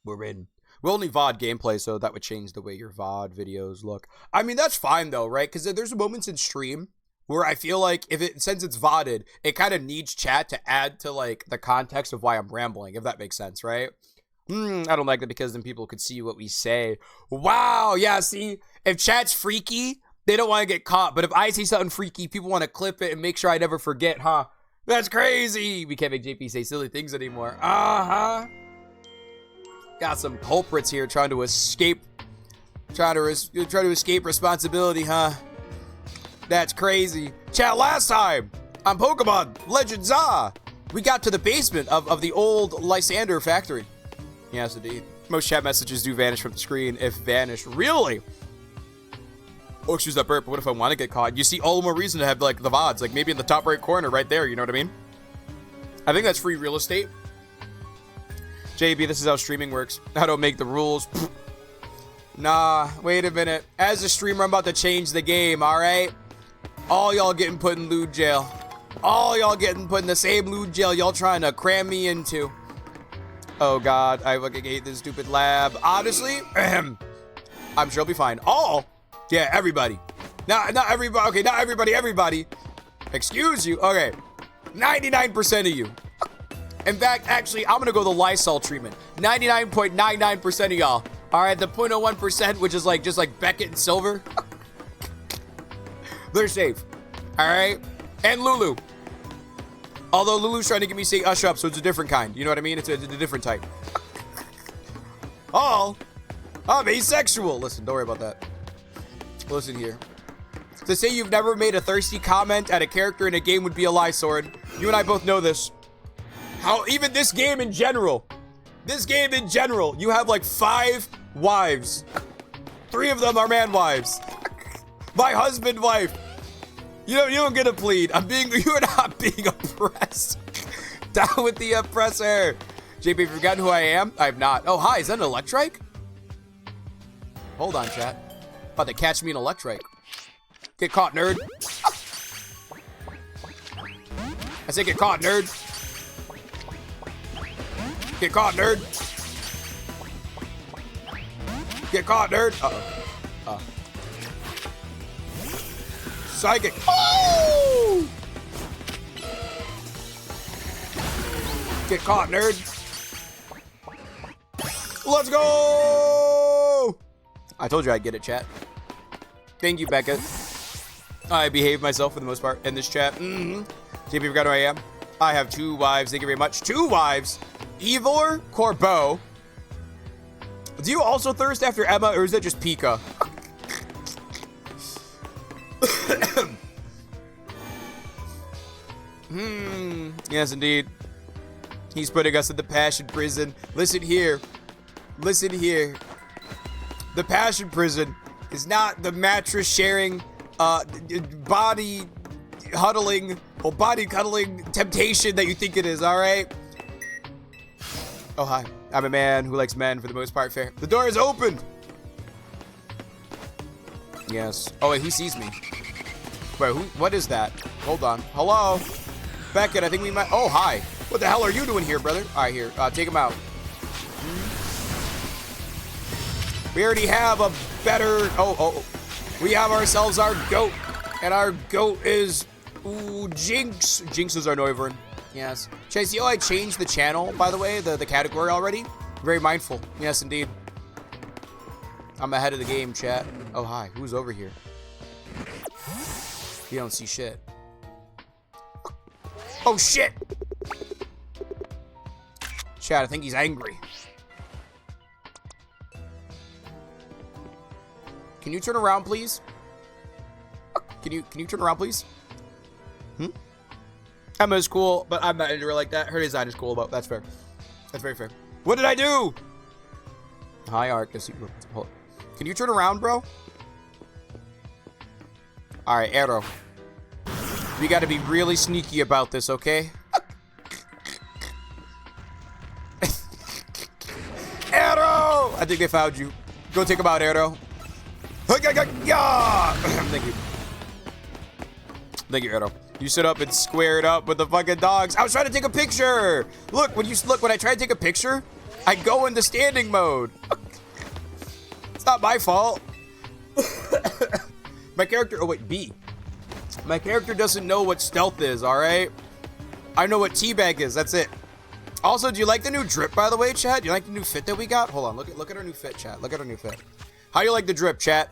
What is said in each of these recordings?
We're in. We're only VOD gameplay, so that would change the way your VOD videos look. I mean, that's fine though, right? Because there's moments in stream where I feel like since it's VODed, it kind of needs chat to add to like the context of why I'm rambling, if that makes sense, right? I don't like that because then people could see what we say. Wow, yeah, see, if chat's freaky, they don't want to get caught. But if I see something freaky, people want to clip it and make sure I never forget, huh? That's crazy. We can't make JP say silly things anymore. Got some culprits here trying to escape responsibility, huh? That's crazy. Chat, last time on Pokemon Legends we got to the basement of the old Lysander factory. Yes, indeed. Most chat messages do vanish from the screen, if vanished. Really? Oh, excuse that burp, but what if I want to get caught? You see all the more reason to have, like, the VODs. Like, maybe in the top right corner right there, you know what I mean? I think that's free real estate. JB, this is how streaming works. I don't make the rules. Nah, wait a minute. As a streamer, I'm about to change the game, alright? All y'all getting put in lewd jail. All y'all getting put in the same lewd jail y'all trying to cram me into. Oh god, I fucking hate this stupid lab. Honestly, I'm sure I'll be fine. All? Yeah, everybody. Not everybody. Okay, not everybody, everybody. Excuse you. Okay. 99% of you. In fact, actually, I'm gonna go the Lysol treatment. 99.99% of y'all. Alright, the 0.01%, which is like just like Beckett and Silver. They're safe. Alright? And Lulu. Although Lulu's trying to get me to say ush up, so it's a different kind. You know what I mean? It's a different type. Oh, I'm asexual. Listen, don't worry about that. Listen here. To say you've never made a thirsty comment at a character in a game would be a lie, Sword. You and I both know this. How even this game in general, you have like 5 wives. 3 of them are man wives. My husband, wife. You don't get to plead. You're not being oppressed. Down with the oppressor. JP, have you forgotten who I am? I have not. Oh, hi, is that an Electrike? Hold on, chat. About to catch me an Electrike. Get caught, nerd. I say get caught, nerd. Get caught, nerd. Get caught, nerd. Uh-oh. Psychic. Oh! Get caught, nerd. Let's go! I told you I'd get it, chat. Thank you, Becca. I behave myself for the most part in this chat. JP, forgot who I am. I have 2 wives. Thank you very much. 2 wives. Ivor Corbeau. Do you also thirst after Emma, or is that just Pika? Yes, indeed. He's putting us in the passion prison. Listen here. Listen here. The passion prison is not the mattress sharing, body huddling, or body cuddling temptation that you think it is, alright? Oh, hi. I'm a man who likes men for the most part. Fair. The door is opened. Yes. Oh, wait, who sees me? Wait, what is that? Hold on. Hello? Beckett, I think we might... Oh, hi. What the hell are you doing here, brother? All right, here. Take him out. We already have a better... Oh. We have ourselves our goat. And our goat is... Ooh, Jinx. Jinx is our Noivern. Yes. Should I see how I changed the channel, by the way? The category already? Very mindful. Yes, indeed. I'm ahead of the game, chat. Oh, hi. Who's over here? You don't see shit. Oh, shit! Chat, I think he's angry. Can you turn around, please? Can you turn around, please? Emma's cool, but I'm not into her like that. Her design is cool, but that's fair. That's very fair. What did I do? Hi, Arcus. Can you turn around, bro? Alright, Arrow. We gotta be really sneaky about this, okay? Arrow! I think they found you. Go take him out, Arrow. Thank you. Thank you, Arrow. You stood up and squared up with the fucking dogs. I was trying to take a picture. Look, when I try to take a picture, I go into standing mode. It's not my fault. My character, oh wait, B. My character doesn't know what stealth is, all right? I know what teabag is, that's it. Also, do you like the new drip, by the way, chat? Do you like the new fit that we got? Hold on, look at our new fit, chat. Look at our new fit. How do you like the drip, chat?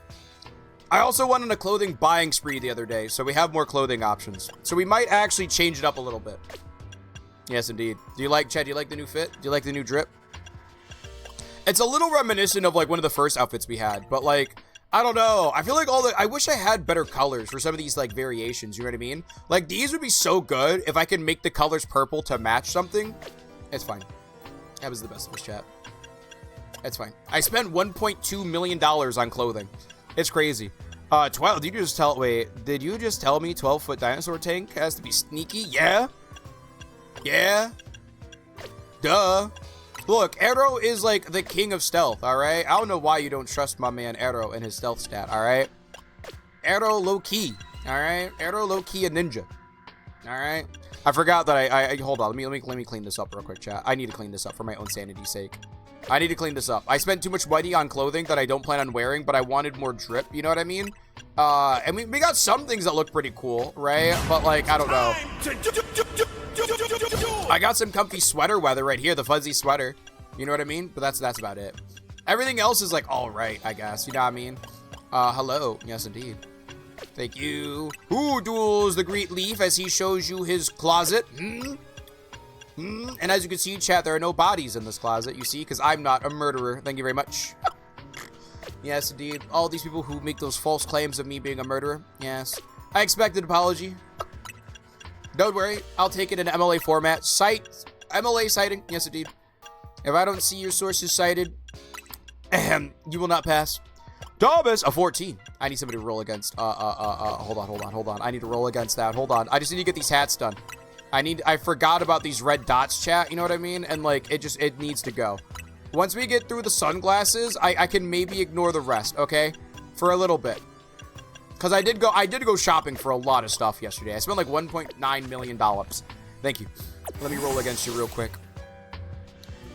I also went on a clothing buying spree the other day, so we have more clothing options. So we might actually change it up a little bit. Yes, indeed. Do you like, chat, do you like the new fit? Do you like the new drip? It's a little reminiscent of, like, one of the first outfits we had, but, like, I don't know. I feel like I wish I had better colors for some of these, like, variations, you know what I mean? Like, these would be so good if I can make the colors purple to match something. It's fine. That was the best of us, chat. It's fine. I spent $1.2 million on clothing. It's crazy. 12, did you just tell, wait, did you just tell me 12-foot dinosaur tank has to be sneaky? Yeah. Yeah. Duh. Look, Arrow is like the king of stealth, alright? I don't know why you don't trust my man Arrow and his stealth stat, alright? Arrow low-key, alright? Arrow low-key a ninja, alright? I forgot that I hold on, let me clean this up real quick, chat. I need to clean this up for my own sanity's sake. I need to clean this up. I spent too much money on clothing that I don't plan on wearing, but I wanted more drip, you know what I mean? And we got some things that look pretty cool, right? But, like, I don't know. I got some comfy sweater weather right here, the fuzzy sweater. You know what I mean? But that's about it. Everything else is, like, all right, I guess. You know what I mean? Hello. Yes, indeed. Thank you. Who duels the Great Leaf as he shows you his closet? And as you can see, chat, there are no bodies in this closet, you see, because I'm not a murderer. Thank you very much. Yes, indeed. All these people who make those false claims of me being a murderer. Yes. I expect an apology. Don't worry. I'll take it in MLA format. Cite. MLA citing. Yes, indeed. If I don't see your sources cited, you will not pass. Thomas, a 14. I need somebody to roll against. Hold on. I need to roll against that. Hold on. I just need to get these hats done. I forgot about these red dots, chat, you know what I mean? And, like, it needs to go. Once we get through the sunglasses, I can maybe ignore the rest, okay? For a little bit. Because I did go shopping for a lot of stuff yesterday. I spent, like, $1.9 million. Thank you. Let me roll against you real quick.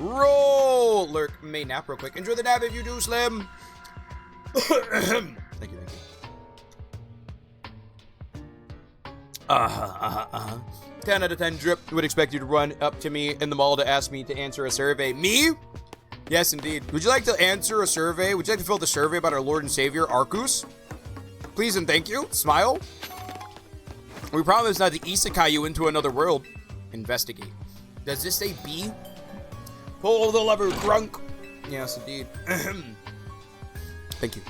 Roll! Lurk, may nap real quick. Enjoy the nap if you do, Slim. Thank you. 10 out of 10 drip. Would expect you to run up to me in the mall to ask me to answer a survey. Me? Yes, indeed. Would you like to answer a survey? Would you like to fill out the survey about our Lord and Savior, Arcus? Please and thank you. Smile. We promise not to isekai you into another world. Investigate. Does this say B? Pull the lever, Grunk. Yes, indeed. Thank you.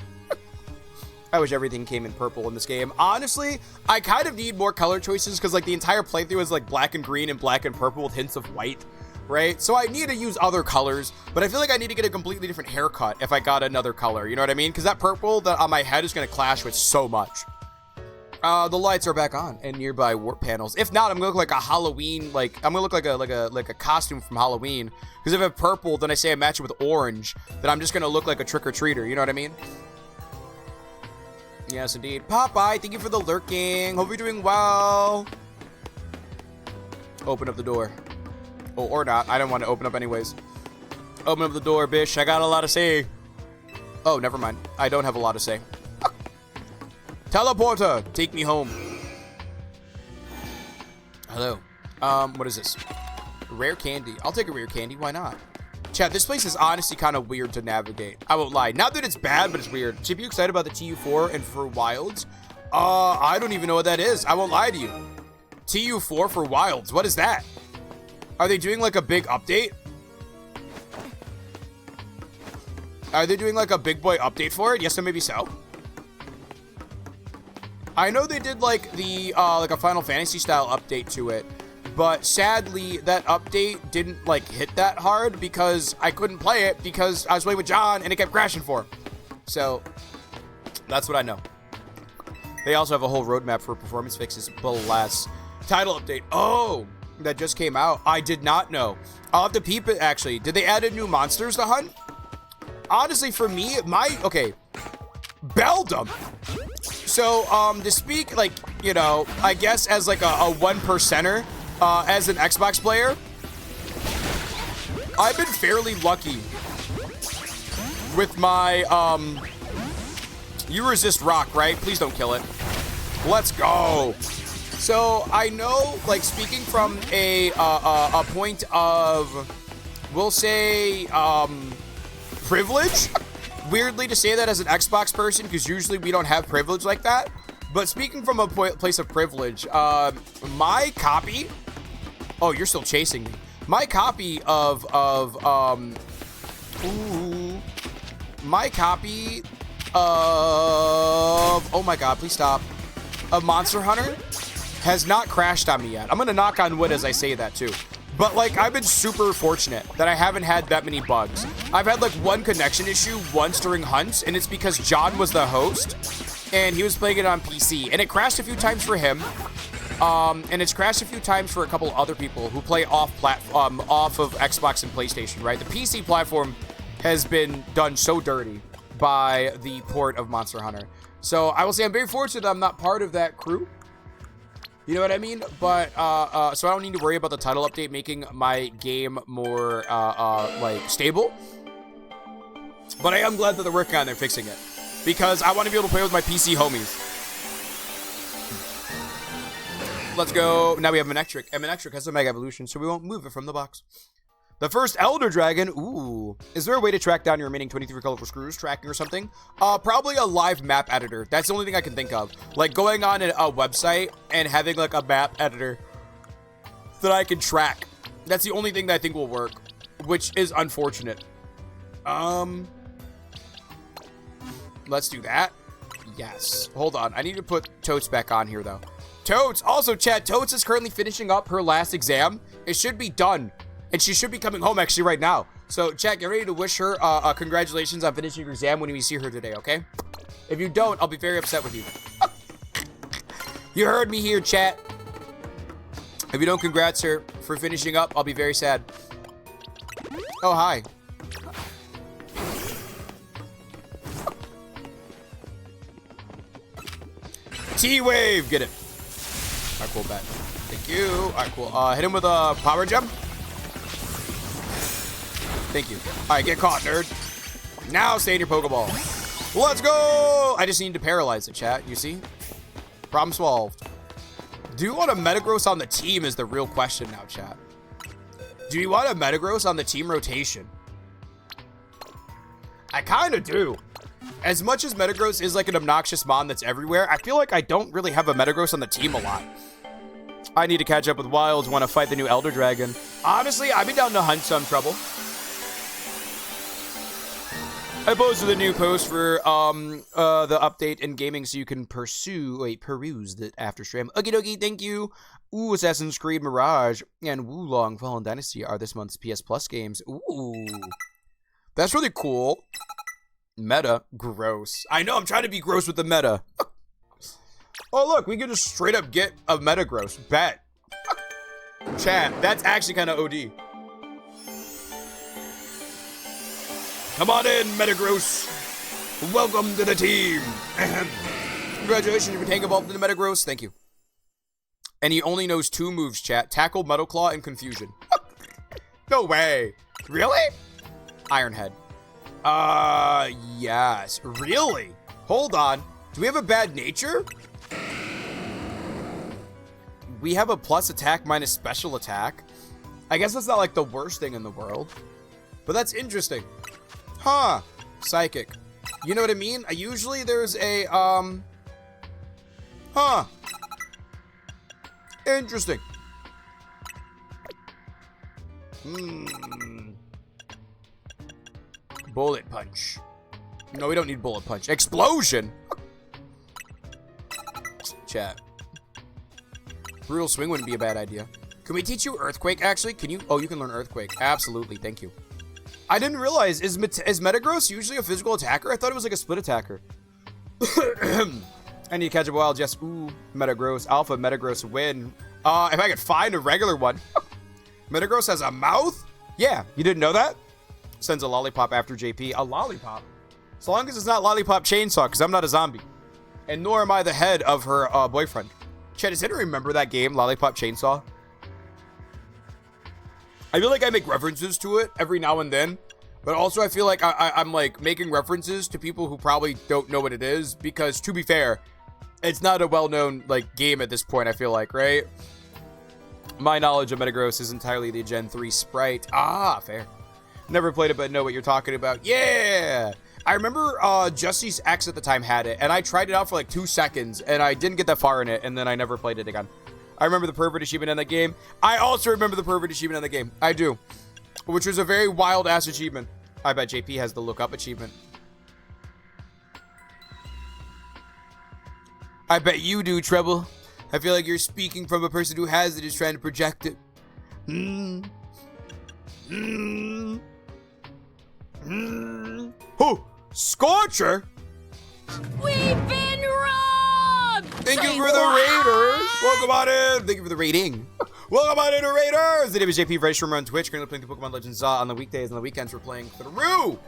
I wish everything came in purple in this game. Honestly, I kind of need more color choices because, like, the entire playthrough is, like, black and green and black and purple with hints of white, right? So I need to use other colors, but I feel like I need to get a completely different haircut if I got another color, you know what I mean? Because that purple that on my head is going to clash with so much. The lights are back on and nearby warp panels. If not, I'm going to look like a Halloween, like, I'm going to look like a costume from Halloween. Because if I have purple, then I say I match it with orange, then I'm just going to look like a trick-or-treater, you know what I mean? Yes, indeed. Popeye, thank you for the lurking. Hope you're doing well. Open up the door. Oh, or not. I don't want to open up anyways. Open up the door, bish. I got a lot to say. Oh, never mind. I don't have a lot to say. Teleporter, take me home. Hello. What is this? Rare candy. I'll take a rare candy. Why not? Chat, this place is honestly kind of weird to navigate. I won't lie. Not that it's bad, but it's weird. Chip, you excited about the TU4 and for Wilds? I don't even know what that is. I won't lie to you. TU4 for Wilds. What is that? Are they doing like a big update? Are they doing like a big boy update for it? Yes, or maybe so. I know they did like the like a Final Fantasy style update to it. But sadly, that update didn't, like, hit that hard because I couldn't play it because I was playing with John and it kept crashing for him. So, that's what I know. They also have a whole roadmap for performance fixes. Bless. Title update. Oh, that just came out. I did not know. I'll have to peep it, actually. Did they add in new monsters to hunt? Honestly, for me, okay. Beldum. So, to speak, like, you know, I guess as, like, a 1%er, as an Xbox player, I've been fairly lucky with my, you resist rock, right? Please don't kill it. Let's go. So I know, like, speaking from a point of, we'll say, privilege. Weirdly to say that as an Xbox person, because usually we don't have privilege like that. But speaking from a place of privilege, my copy. Oh, you're still chasing me. My copy of oh my god, please stop. Of Monster Hunter has not crashed on me yet. I'm gonna knock on wood as I say that too. But like, I've been super fortunate that I haven't had that many bugs. I've had like one connection issue once during hunts, and it's because John was the host and he was playing it on PC, and it crashed a few times for him. And it's crashed a few times for a couple other people who play off of Xbox and PlayStation, right? The PC platform has been done so dirty by the port of Monster Hunter. So I will say I'm very fortunate that I'm not part of that crew. You know what I mean? But, so I don't need to worry about the title update making my game more, like, stable. But I am glad that they're working on it and fixing it. Because I want to be able to play with my PC homies. Let's go. Now we have Manectric. And Manectric has a Mega Evolution, so we won't move it from the box. The first Elder Dragon. Ooh. Is there a way to track down your remaining 23 colorful screws, tracking or something? Probably a live map editor. That's the only thing I can think of. Like going on a website and having like a map editor that I can track. That's the only thing that I think will work, which is unfortunate. Let's do that. Yes. Hold on. I need to put Totes back on here though. Totes. Also, chat, Totes is currently finishing up her last exam. It should be done. And she should be coming home actually right now. So, chat, get ready to wish her congratulations on finishing your exam when we see her today, okay? If you don't, I'll be very upset with you. You heard me here, chat. If you don't congrats her for finishing up, I'll be very sad. Oh, hi. T-Wave! Get it. Alright, cool, bet. Thank you. Alright, cool. Hit him with a power gem. Thank you. Alright, get caught, nerd. Now stay in your Pokeball. Let's go! I just need to paralyze it, chat. You see? Problem solved. Do you want a Metagross on the team is the real question now, chat. Do you want a Metagross on the team rotation? I kind of do. As much as Metagross is like an obnoxious mon that's everywhere, I feel like I don't really have a Metagross on the team a lot. I need to catch up with Wilds, want to fight the new Elder Dragon. Honestly, I'd be down to hunt some trouble. I posted a new post for the update in gaming so you can peruse the after stream. Okie dokie, thank you. Ooh, Assassin's Creed Mirage and Wulong Fallen Dynasty are this month's PS Plus games. Ooh. That's really cool. Meta. Gross. I know, I'm trying to be gross with the meta. Oh, look, we can just straight up get a Metagross. Bet. Chat, that's actually kind of OD. Come on in, Metagross. Welcome to the team. Congratulations, you've been evolved into Metagross. Thank you. And he only knows 2 moves, chat. Tackle, Metal Claw, and Confusion. No way. Really? Iron Head. Yes. Really? Hold on. Do we have a bad nature? We have a plus attack minus special attack. I guess that's not like the worst thing in the world. But that's interesting. Huh. Psychic. You know what I mean? Usually there's a, huh. Interesting. Bullet Punch. No, we don't need Bullet Punch. Explosion! Chat. Brutal Swing wouldn't be a bad idea. Can we teach you Earthquake, actually? Can you? Oh, you can learn Earthquake. Absolutely. Thank you. I didn't realize, is Metagross usually a physical attacker? I thought it was like a split attacker. I need to catch a wild. Yes. Ooh, Metagross. Alpha Metagross win. If I could find a regular one. Metagross has a mouth? Yeah. You didn't know that? Sends a lollipop after JP. A lollipop? As long as it's not Lollipop Chainsaw, because I'm not a zombie. And nor am I the head of her boyfriend. Chet, does anyone remember that game, Lollipop Chainsaw? I feel like I make references to it every now and then, but also I feel like I'm like making references to people who probably don't know what it is, because to be fair, it's not a well-known like game at this point, I feel like, right? My knowledge of Metagross is entirely the Gen 3 sprite. Ah, fair. Never played it, but know what you're talking about. Yeah! I remember Jesse's ex at the time had it, and I tried it out for like 2 seconds, and I didn't get that far in it, and then I never played it again. I remember the pervert achievement in that game. I also remember the pervert achievement in the game. I do. Which was a very wild-ass achievement. I bet JP has the look-up achievement. I bet you do, Treble. I feel like you're speaking from a person who has it, is trying to project it. Oh, Scorcher! We've been robbed! Thank you for the raiders! Welcome on in! Thank you for the rating. Welcome on in, Raiders! The name is JP Fresh from on Twitch. Currently playing the Pokemon Legends on the weekdays, and the weekends we're playing through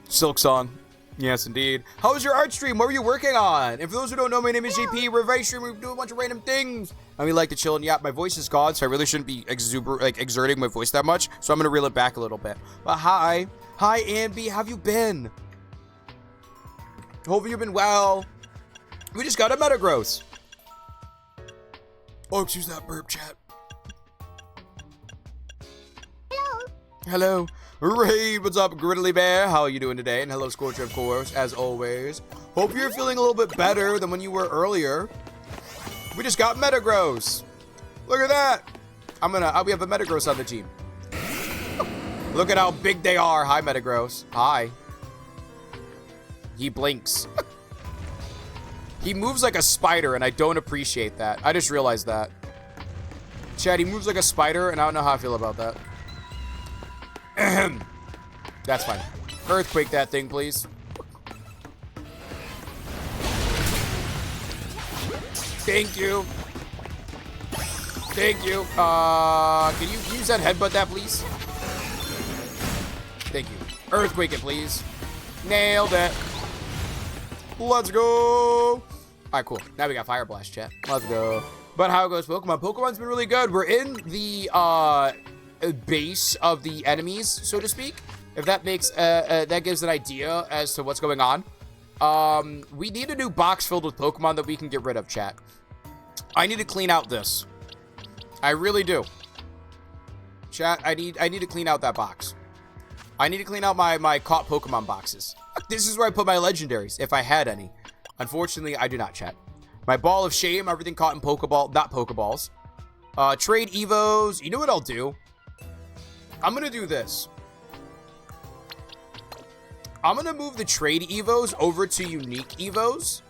Silk Song. Yes, indeed. How was your art stream? What were you working on? And for those who don't know, my name is JP. We're very stream. We do a bunch of random things. And we like to chill and yap. My voice is gone, so I really shouldn't be exerting my voice that much. So I'm going to reel it back a little bit. But hi. Hi, Ambi. How have you been? Hope you've been well. We just got a Metagross. Oh, excuse that burp, chat. Hello. Hello. Raid, what's up, Griddly Bear? How are you doing today? And hello, Scorcher, of course, as always. Hope you're feeling a little bit better than when you were earlier. We just got Metagross. Look at that. We have a Metagross on the team. Look at how big they are. Hi, Metagross. Hi. He blinks. He moves like a spider, and I don't appreciate that. I just realized that. Chad, he moves like a spider, and I don't know how I feel about that. That's fine. Earthquake that thing, please. Thank you. Thank you. Can you use that headbutt that, please? Thank you. Earthquake it, please. Nailed it. Let's go. All right, cool. Now we got Fire Blast, chat. Let's go. But how goes Pokemon? Pokemon's been really good. We're in the base of the enemies, so to speak. If that makes that gives an idea as to what's going on. We need a new box filled with Pokemon that we can get rid of, chat. I need to clean out this. I really do. Chat, I need to clean out that box. I need to clean out my caught Pokemon boxes. This is where I put my legendaries, if I had any. Unfortunately, I do not, chat. My ball of shame, everything caught in Pokeball, not Pokeballs. Trade Evos. You know what I'll do? I'm going to do this. I'm going to move the trade Evos over to unique Evos.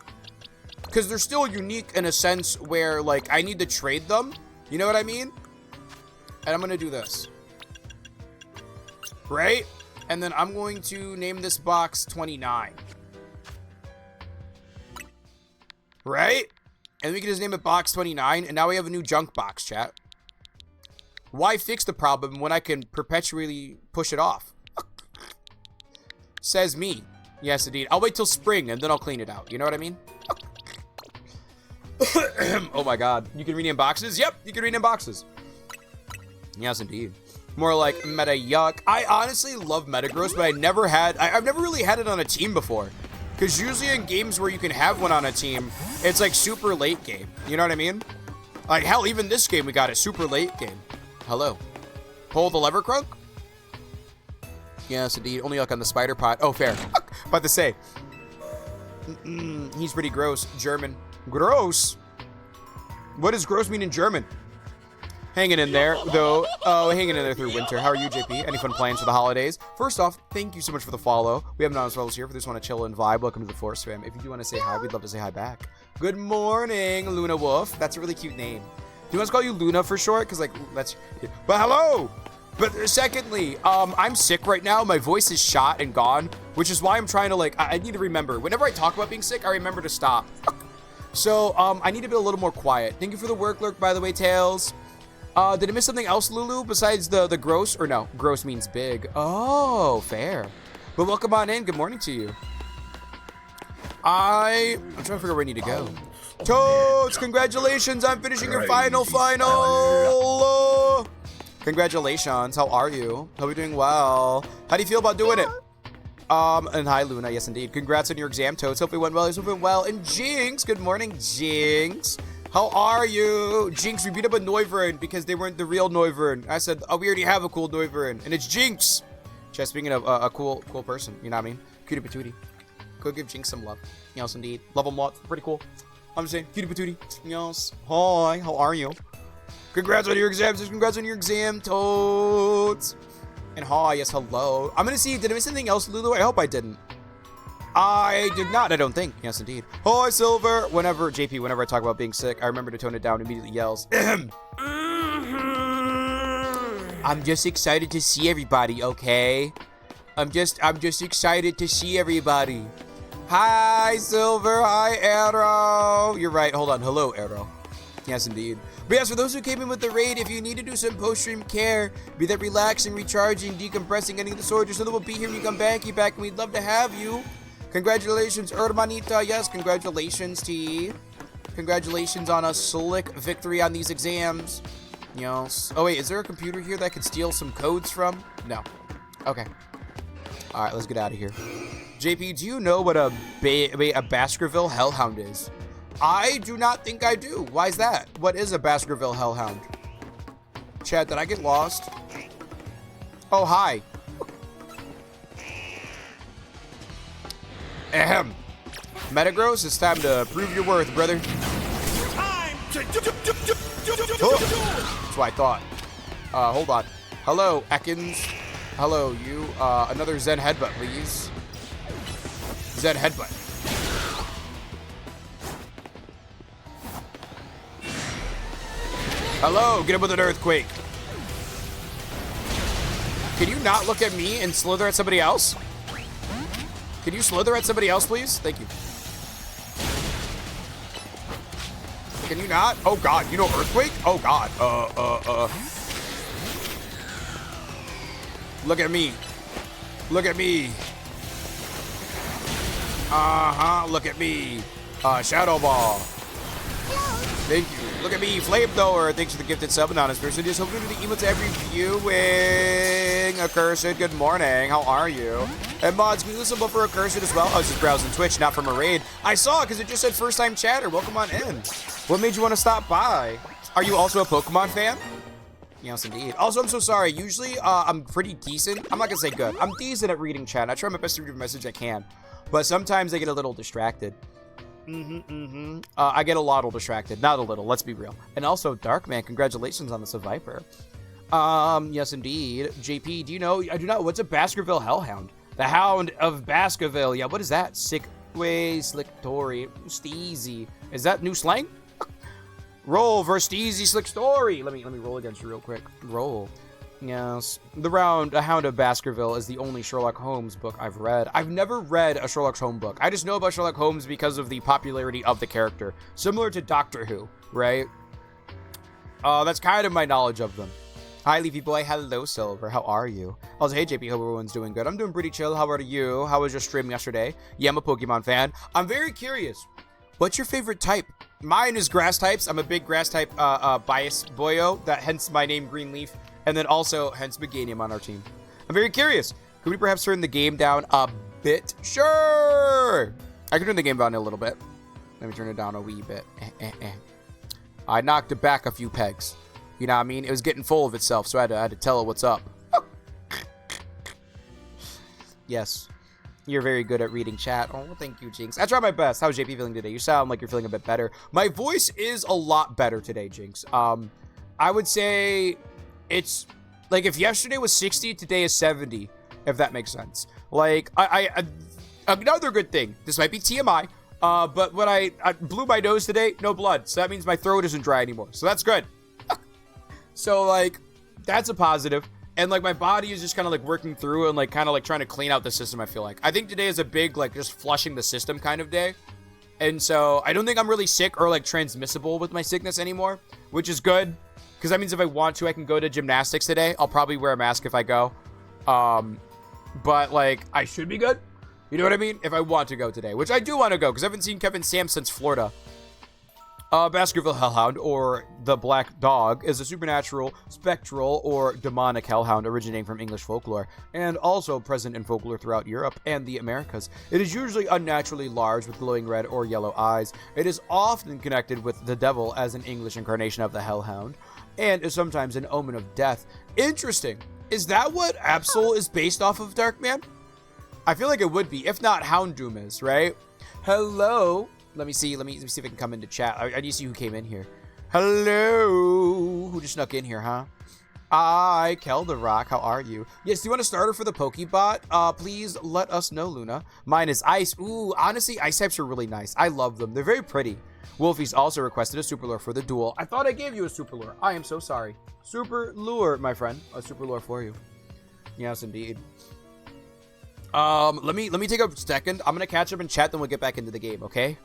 Because they're still unique in a sense where, like, I need to trade them. You know what I mean? And I'm going to do this. Right? And then I'm going to name this box 29. Right? And we can just name it box 29. And now we have a new junk box, chat. Why fix the problem when I can perpetually push it off? Says me. Yes, indeed. I'll wait till spring and then I'll clean it out. You know what I mean? Oh my god. You can rename boxes? Yep, you can rename boxes. Yes, indeed. More like meta yuck. I honestly love Metagross, but I've never really had it on a team before. Because usually in games where you can have one on a team, it's like super late game. You know what I mean? Like hell, even this game we got a super late game. Hello. Pull the lever, Crunk? Yes, indeed. Only yuck on the spider pot. Oh, fair. About to say. He's pretty gross. German. Gross? What does gross mean in German? Hanging in there, though. Oh, hanging in there through winter. How are you, JP? Any fun plans for the holidays? First off, thank you so much for the follow. We have anonymous follows here. For those who want to chill and vibe, welcome to the Force Fam. If you do want to say hi, we'd love to say hi back. Good morning, Luna Wolf. That's a really cute name. Do you want us to call you Luna for short? Because, like, that's... But hello! But secondly, I'm sick right now. My voice is shot and gone, which is why I'm trying to, like... I need to remember. Whenever I talk about being sick, I remember to stop. So, I need to be a little more quiet. Thank you for the work lurk, by the way, Tails. Did I miss something else, Lulu, besides the gross? Or no, gross means big. Oh, fair. But welcome on in. Good morning to you. I'm trying to figure out where I need to go. Toads, congratulations on finishing your final. Congratulations. How are you? Hope you're doing well. How do you feel about doing it? And hi, Luna. Yes, indeed. Congrats on your exam, Toads. Hope it went well. Hope it went well. And Jinx. Good morning, Jinx. How are you? Jinx, we beat up a Noivern because they weren't the real Noivern. I said, oh, we already have a cool Noivern. And it's Jinx. Just speaking of a cool person. You know what I mean? Cutie patootie. Go give Jinx some love. Yes, indeed. Love them lots. Pretty cool. I'm just saying. Cutie patootie. Yes. Hi. How are you? Congrats on your exams. Congrats on your exam, Toads. And hi, yes, hello. I'm gonna see, did I miss anything else, Lulu? I hope I didn't. I did not, I don't think. Yes, indeed. Hi, Silver. Whenever I talk about being sick, I remember to tone it down, immediately yells. I'm just excited to see everybody, okay? I'm just excited to see everybody. Hi, Silver. Hi, Arrow. You're right. Hold on. Hello, Arrow. Yes, indeed. But yes, for those who came in with the raid, if you need to do some post-stream care, be that relaxing, recharging, decompressing, getting the sword, just know that we'll be here when you come back, and we'd love to have you. Congratulations, Hermanita. Yes, congratulations, T. Congratulations on a slick victory on these exams. Yes. Oh, wait, is there a computer here that I could steal some codes from? No. Okay. All right, let's get out of here. JP, do you know what a Baskerville Hellhound is? I do not think I do. Why is that? What is a Baskerville Hellhound? Chad, did I get lost? Oh, hi. Ahem. Metagross, it's time to prove your worth, brother. Time to That's what I thought. Hold on. Hello, Ekans. Hello, you. Another Zen Headbutt, please. Zen Headbutt. Hello, get him with an earthquake. Can you not look at me and slither at somebody else? Can you slither at somebody else, please? Thank you. Can you not? Oh God, you know earthquake? Oh God. Look at me. Look at me. Look at me. Shadow Ball. Thank you. Look at me, Flamethrower. Thanks for the gifted sub, anonymous person. Just hoping to the emotes every viewing. Accursed, good morning. How are you? And mods, can you listen up for Accursed as well? I was just browsing Twitch, not from a raid. I saw it because it just said first time chatter. Welcome on in. What made you want to stop by? Are you also a Pokemon fan? Yes, indeed. Also, I'm so sorry. Usually, I'm pretty decent. I'm not gonna say good. I'm decent at reading chat. I try my best to read every message I can, but sometimes I get a little distracted. I get a lot distracted. Not a little, let's be real. And also, Darkman, congratulations on the Viper. Yes, indeed. JP, do you know? I do not. What's a Baskerville Hellhound? The Hound of Baskerville. Yeah, what is that? Slickway, Slicktory, Steezy. Is that new slang? Roll versus Steezy, Slickstory. Let me roll against you real quick. Roll. Yes. A Hound of Baskerville is the only Sherlock Holmes book I've read. I've never read a Sherlock Holmes book. I just know about Sherlock Holmes because of the popularity of the character. Similar to Doctor Who, right? That's kind of my knowledge of them. Hi, Leafy Boy. Hello, Silver. How are you? Also, hey, JP. Hope everyone's doing good. I'm doing pretty chill. How are you? How was your stream yesterday? Yeah, I'm a Pokemon fan. I'm very curious. What's your favorite type? Mine is grass types. I'm a big grass type bias boyo. That hence my name, Greenleaf. And then also, hence Meganium on our team. I'm very curious. Could we perhaps turn the game down a bit? Sure! I can turn the game down a little bit. Let me turn it down a wee bit. I knocked it back a few pegs. You know what I mean? It was getting full of itself, so I had to tell it what's up. Yes. You're very good at reading chat. Oh, thank you, Jinx. I tried my best. How's JP feeling today? You sound like you're feeling a bit better. My voice is a lot better today, Jinx. I would say... It's like if yesterday was 60, today is 70, if that makes sense. Like, another good thing, this might be TMI, but when I blew my nose today, no blood. So that means my throat isn't dry anymore. So that's good. So, like, that's a positive. And, like, my body is just kind of, like, working through and, like, kind of, like, trying to clean out the system, I feel like. I think today is a big, like, just flushing the system kind of day. And so I don't think I'm really sick or, like, transmissible with my sickness anymore, which is good. Because that means if I want to, I can go to gymnastics today. I'll probably wear a mask if I go. But, like, I should be good. You know what I mean? If I want to go today. Which I do want to go. Because I haven't seen Kevin Sam since Florida. Baskerville Hellhound, or the Black Dog, is a supernatural, spectral, or demonic hellhound originating from English folklore, and also present in folklore throughout Europe and the Americas. It is usually unnaturally large with glowing red or yellow eyes. It is often connected with the devil as an English incarnation of the hellhound, and is sometimes an omen of death. Interesting. Is that what Absol is based off of, Darkman? I feel like it would be. If not, Houndoom is, right? Hello. Let me see if I can come into chat. I need to see who came in here. Hello. Who just snuck in here, huh? Hi, Kelderock. How are you? Yes, do you want a starter for the Pokebot? Please let us know, Luna. Mine is Ice. Ooh, honestly, Ice types are really nice. I love them. They're very pretty. Wolfie's also requested a Super Lure for the duel. I thought I gave you a Super Lure. I am so sorry. Super Lure, my friend. A Super Lure for you. Yes, indeed. Let me take a second. I'm gonna catch up in chat, then we'll get back into the game, okay?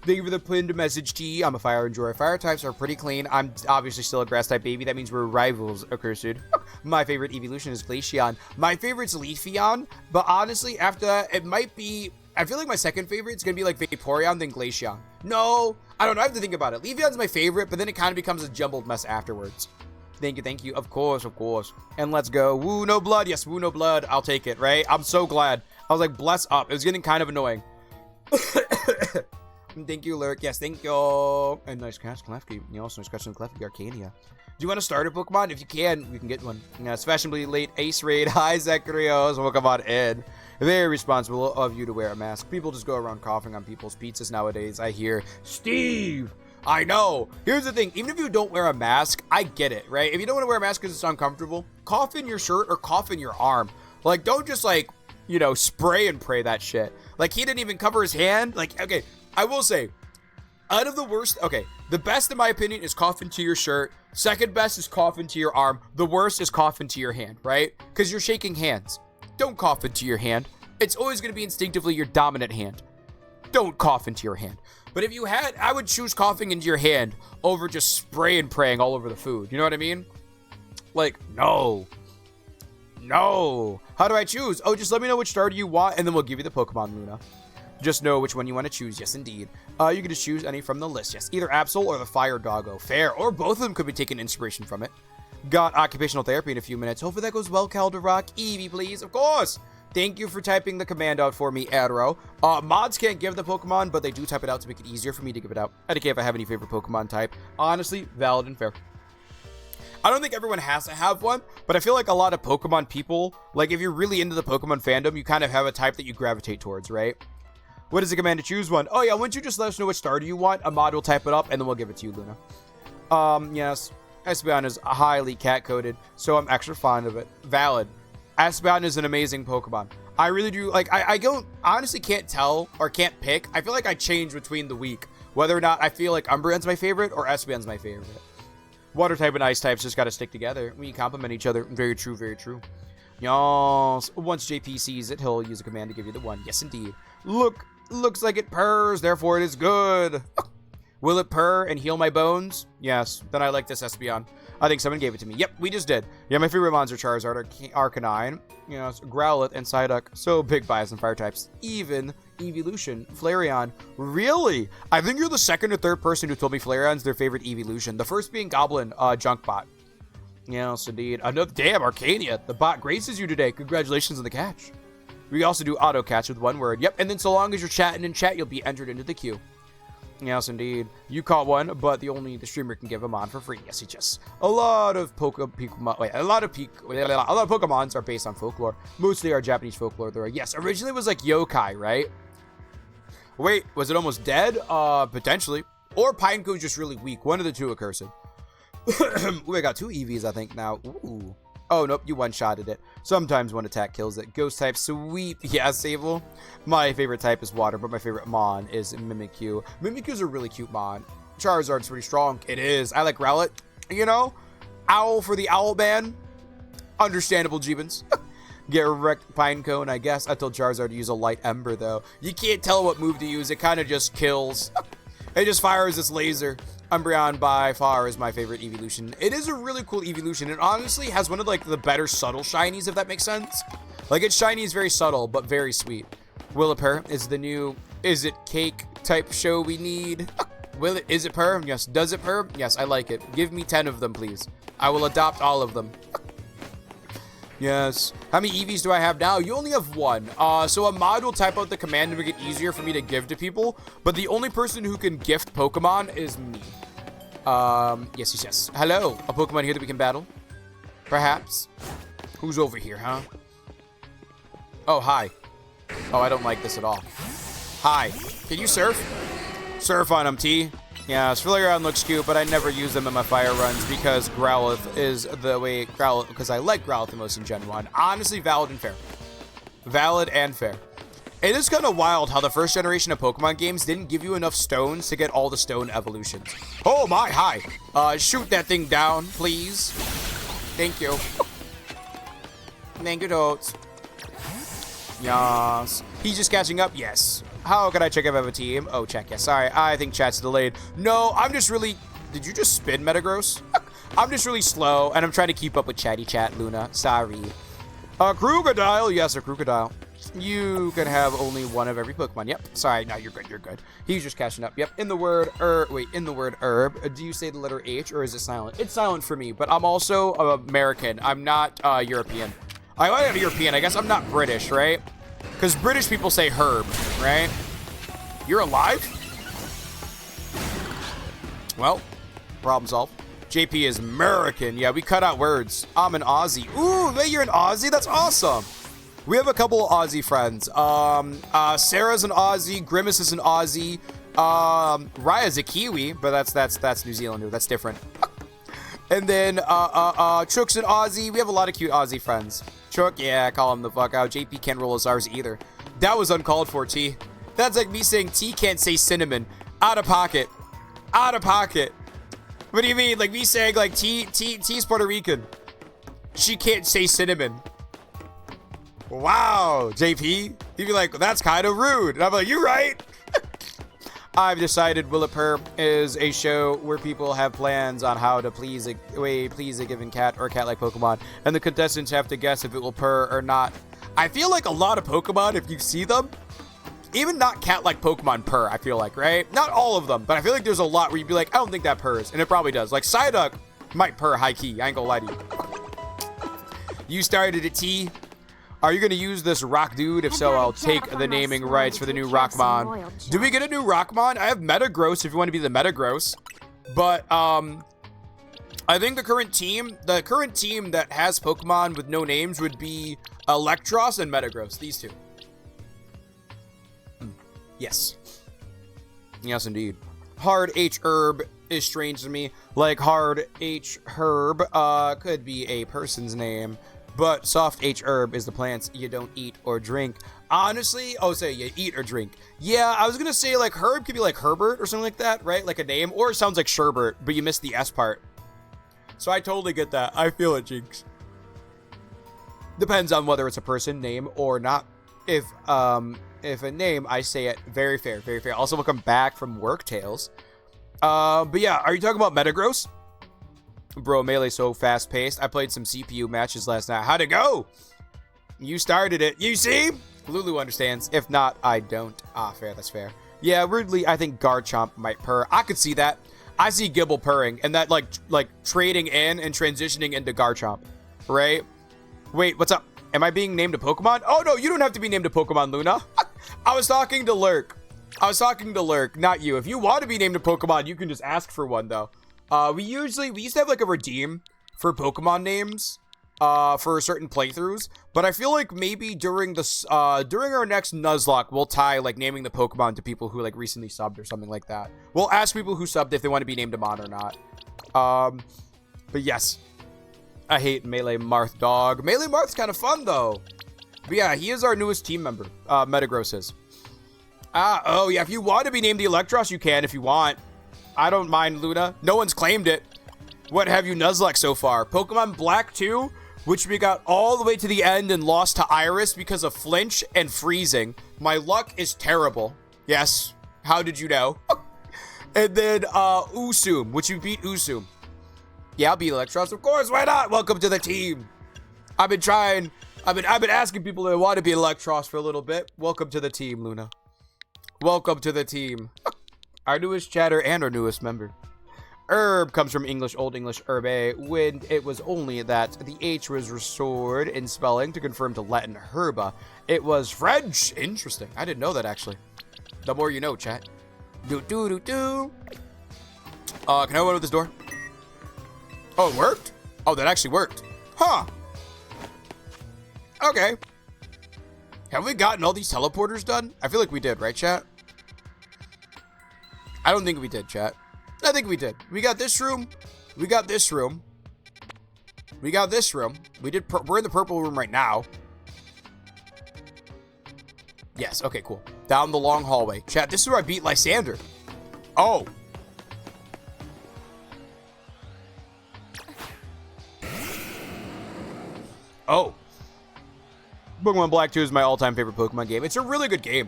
Thank you for the pinned message, T. I'm a fire enjoyer. Fire types are pretty clean. I'm obviously still a grass type baby. That means we're rivals, accursed. My favorite evolution is Glaceon. My favorite's Leafeon, but honestly, after that, it might be... I feel like my second favorite is gonna be like Vaporeon, then Glaceon. No, I don't know. I have to think about it. Leafeon's my favorite, but then it kind of becomes a jumbled mess afterwards. Thank you. Of course. And let's go. Woo, no blood. Yes, woo, no blood. I'll take it, right? I'm so glad. I was like, bless up. It was getting kind of annoying. Thank you, Lurk. Yes, thank you. And nice catch, Klefki. You also nice catch on Klefki, Arcania. Do you want to start a Pokemon? If you can, we can get one. Yeah, it's fashionably late Ace Raid. Hi, Zacharios. Welcome on Ed. Very responsible of you to wear a mask. People just go around coughing on people's pizzas nowadays. I hear, Steve. I know. Here's the thing. Even if you don't wear a mask, I get it, right? If you don't want to wear a mask because it's uncomfortable, cough in your shirt or cough in your arm. Like, don't just, like, you know, spray and pray that shit. Like, he didn't even cover his hand. Like, okay, I will say, out of the worst, okay, the best, in my opinion, is cough into your shirt. Second best is cough into your arm. The worst is cough into your hand, right? Because you're shaking hands. Don't cough into your hand. It's always going to be instinctively your dominant hand. Don't cough into your hand. But if you had, I would choose coughing into your hand over just spray and praying all over the food. You know what I mean? Like, no. How do I choose? Oh, just let me know which starter you want, and then we'll give you the Pokemon, Luna. Just know which one you want to choose. Yes, indeed. You can just choose any from the list. Yes, either Absol or the Fire Doggo. Fair. Or both of them could be taking inspiration from it. Got occupational therapy in a few minutes. Hopefully that goes well, Calderock. Eevee, please. Of course. Thank you for typing the command out for me, Arrow. Mods can't give the Pokemon, but they do type it out to make it easier for me to give it out. I don't care if I have any favorite Pokemon type. Honestly, valid and fair. I don't think everyone has to have one, but I feel like a lot of Pokemon people, like if you're really into the Pokemon fandom, you kind of have a type that you gravitate towards, right? What is the command to choose one? Oh yeah, why don't you just let us know which starter you want? A mod will type it up, and then we'll give it to you, Luna. Yes. Espeon is highly cat-coded, so I'm extra fond of it. Valid. Espeon is an amazing Pokemon. I really do, like, I don't, honestly can't tell, or can't pick. I feel like I change between the week, whether or not I feel like Umbreon's my favorite, or Espeon's my favorite. Water type and ice types just gotta stick together. We complement each other. Very true, very true. Yes. Once JP sees it, he'll use a command to give you the one. Yes, indeed. Looks like it purrs, therefore it is good. Will it purr and heal my bones? Yes. Then I like this Espeon. I think someone gave it to me. Yep, we just did. Yeah, my favorite mons are Charizard, Arcanine, yes, Growlithe, and Psyduck. So big bias in fire types. Even Evolution, Flareon. Really? I think you're the second or third person who told me Flareon's their favorite Evolution. The first being Goblin, Junkbot. Yes, indeed. Another, damn, Arcania. The bot graces you today. Congratulations on the catch. We also do auto catch with one word. Yep, and then so long as you're chatting in chat, you'll be entered into the queue. Yes, indeed. You caught one, but the streamer can give them on for free. Yes, it's just a lot of a lot of Pokemons are based on folklore. Mostly are Japanese folklore. Though, yes, originally it was like yokai, right? Wait, was it almost dead? Potentially. Or Pineco's just really weak. One of the two occurs. Ooh, I got two EVs, I think now. Ooh. Oh, nope, you one-shotted it. Sometimes one attack kills it. Ghost type, sweet. Yeah, Sable. My favorite type is water, but my favorite Mon is Mimikyu. Mimikyu's a really cute Mon. Charizard's pretty strong. It is. I like Rowlet. You know? Owl for the Owl Man. Understandable, Jeebins. Get wrecked, Pinecone, I guess. I told Charizard to use a Light Ember, though. You can't tell what move to use. It kind of just kills. It just fires this laser. Umbreon by far is my favorite evolution. It is a really cool evolution. It honestly has one of like the better subtle shinies, if that makes sense. Like its shiny is very subtle, but very sweet. Willipur is the new is it cake type show we need. Will it, is it purr? Yes. Does it purr? Yes, I like it. Give me 10 of them, please. I will adopt all of them. Yes. How many EVs do I have now? You only have one. So a mod will type out the command to make it easier for me to give to people, but the only person who can gift Pokemon is me. Yes. Hello, a Pokemon here that we can battle? Perhaps? Who's over here, huh? Oh, hi. Oh, I don't like this at all. Hi. Can you surf? Surf on them, T. Yeah, Sphiliaron looks cute, but I never use them in my fire runs because Growlithe is the way Growlithe, because I like Growlithe the most in Gen 1. Honestly, valid and fair. Valid and fair. It is kind of wild how the first generation of Pokemon games didn't give you enough stones to get all the stone evolutions. Oh my, hi. Shoot that thing down, please. Thank you. Thank you, Toads. Yes. He's just catching up? Yes. How can I check if I have a team? Oh, check. Yes. Sorry. I think chat's delayed. No, I'm just really... Did you just spin, Metagross? I'm just really slow, and I'm trying to keep up with chatty chat, Luna. Sorry. A Crocodile. Yes, a Crocodile. You can have only one of every Pokemon. Yep. Sorry. No, you're good. You're good. He's just catching up. Yep. In the word herb, do you say the letter H, or is it silent? It's silent for me, but I'm also American. I'm not European. I'm not European. I guess I'm not British, right? Because British people say herb, right? You're alive? Well, problem solved. JP is American. Yeah, we cut out words. I'm an Aussie. Ooh, wait, you're an Aussie? That's awesome. We have a couple of Aussie friends. Sarah's an Aussie. Grimace is an Aussie. Raya's a Kiwi, but that's New Zealand. That's different. And then Chook's an Aussie. We have a lot of cute Aussie friends. Chook, yeah, call him the fuck out. JP can't roll his R's either. That was uncalled for, T. That's like me saying T can't say cinnamon. Out of pocket. Out of pocket. What do you mean? Like me saying like T's Puerto Rican. She can't say cinnamon. Wow, JP. You'd be like, that's kind of rude. And I'm like, you're right. I've decided Will It Purr is a show where people have plans on how to please a given cat or cat-like Pokemon, and the contestants have to guess if it will purr or not. I feel like a lot of Pokemon, if you see them, even not cat-like Pokemon purr, I feel like, right? Not all of them, but I feel like there's a lot where you'd be like, I don't think that purrs, and it probably does. Like, Psyduck might purr high-key, I ain't gonna lie to you. You started at T. Are you going to use this rock dude? If so, I'll take the naming rights for the new Rockmon. Do we get a new Rockmon? I have Metagross if you want to be the Metagross. But, I think the current team that has Pokemon with no names would be Electros and Metagross. These two. Yes. Yes, indeed. Hard H herb is strange to me. Like Hard H herb, could be a person's name. But soft H herb is the plants you don't eat or drink. Honestly, say you eat or drink. Yeah, I was gonna say like herb could be like Herbert or something like that, right? Like a name, or it sounds like sherbert, but you missed the S part. So I totally get that. I feel it, Jinx. Depends on whether it's a person, name, or not. If a name, I say it. Very fair, very fair. Also, welcome back from work, Tails. But yeah, are you talking about Metagross? Bro, Melee's so fast-paced. I played some CPU matches last night. How'd it go? You started it. You see? Lulu understands. If not, I don't. Ah, fair. That's fair. Yeah, weirdly, I think Garchomp might purr. I could see that. I see Gibble purring, and that, like trading in and transitioning into Garchomp. Right? Wait, what's up? Am I being named a Pokemon? Oh, no, you don't have to be named a Pokemon, Luna. I was talking to Lurk. Not you. If you want to be named a Pokemon, you can just ask for one, though. We used to have like a redeem for Pokemon names for certain playthroughs, but I feel like maybe during our next Nuzlocke we'll tie like naming the Pokemon to people who like recently subbed or something like that. We'll ask people who subbed if they want to be named a mon or not. But yes, I hate Melee Marth dog. Melee Marth's kind of fun though. But yeah, he is our newest team member. Metagross is. Oh yeah, if you want to be named the Electros, you can if you want. I don't mind, Luna. No one's claimed it. What have you Nuzlocke so far? Pokemon Black 2, which we got all the way to the end and lost to Iris because of flinch and freezing. My luck is terrible. Yes. How did you know? And then Usum, which you beat Usum. Yeah, I'll beat Electros, of course. Why not? Welcome to the team. I've been asking people that want to be Electros for a little bit. Welcome to the team, Luna. Welcome to the team. Our newest chatter and our newest member. Herb comes from Old English herbe, when it was only that the H was restored in spelling to confirm to Latin herba. It was French. Interesting. I didn't know that, actually. The more you know, chat. Can I open up this door? Oh, it worked? Oh, that actually worked. Huh. Okay. Have we gotten all these teleporters done? I feel like we did, right, chat? I don't think we did, chat. I think we did. We got this room. We got this room. We got this room. We're in the purple room right now. Yes, okay, cool. Down the long hallway. Chat, this is where I beat Lysander. Oh. Oh. Pokemon Black 2 is my all-time favorite Pokemon game. It's a really good game.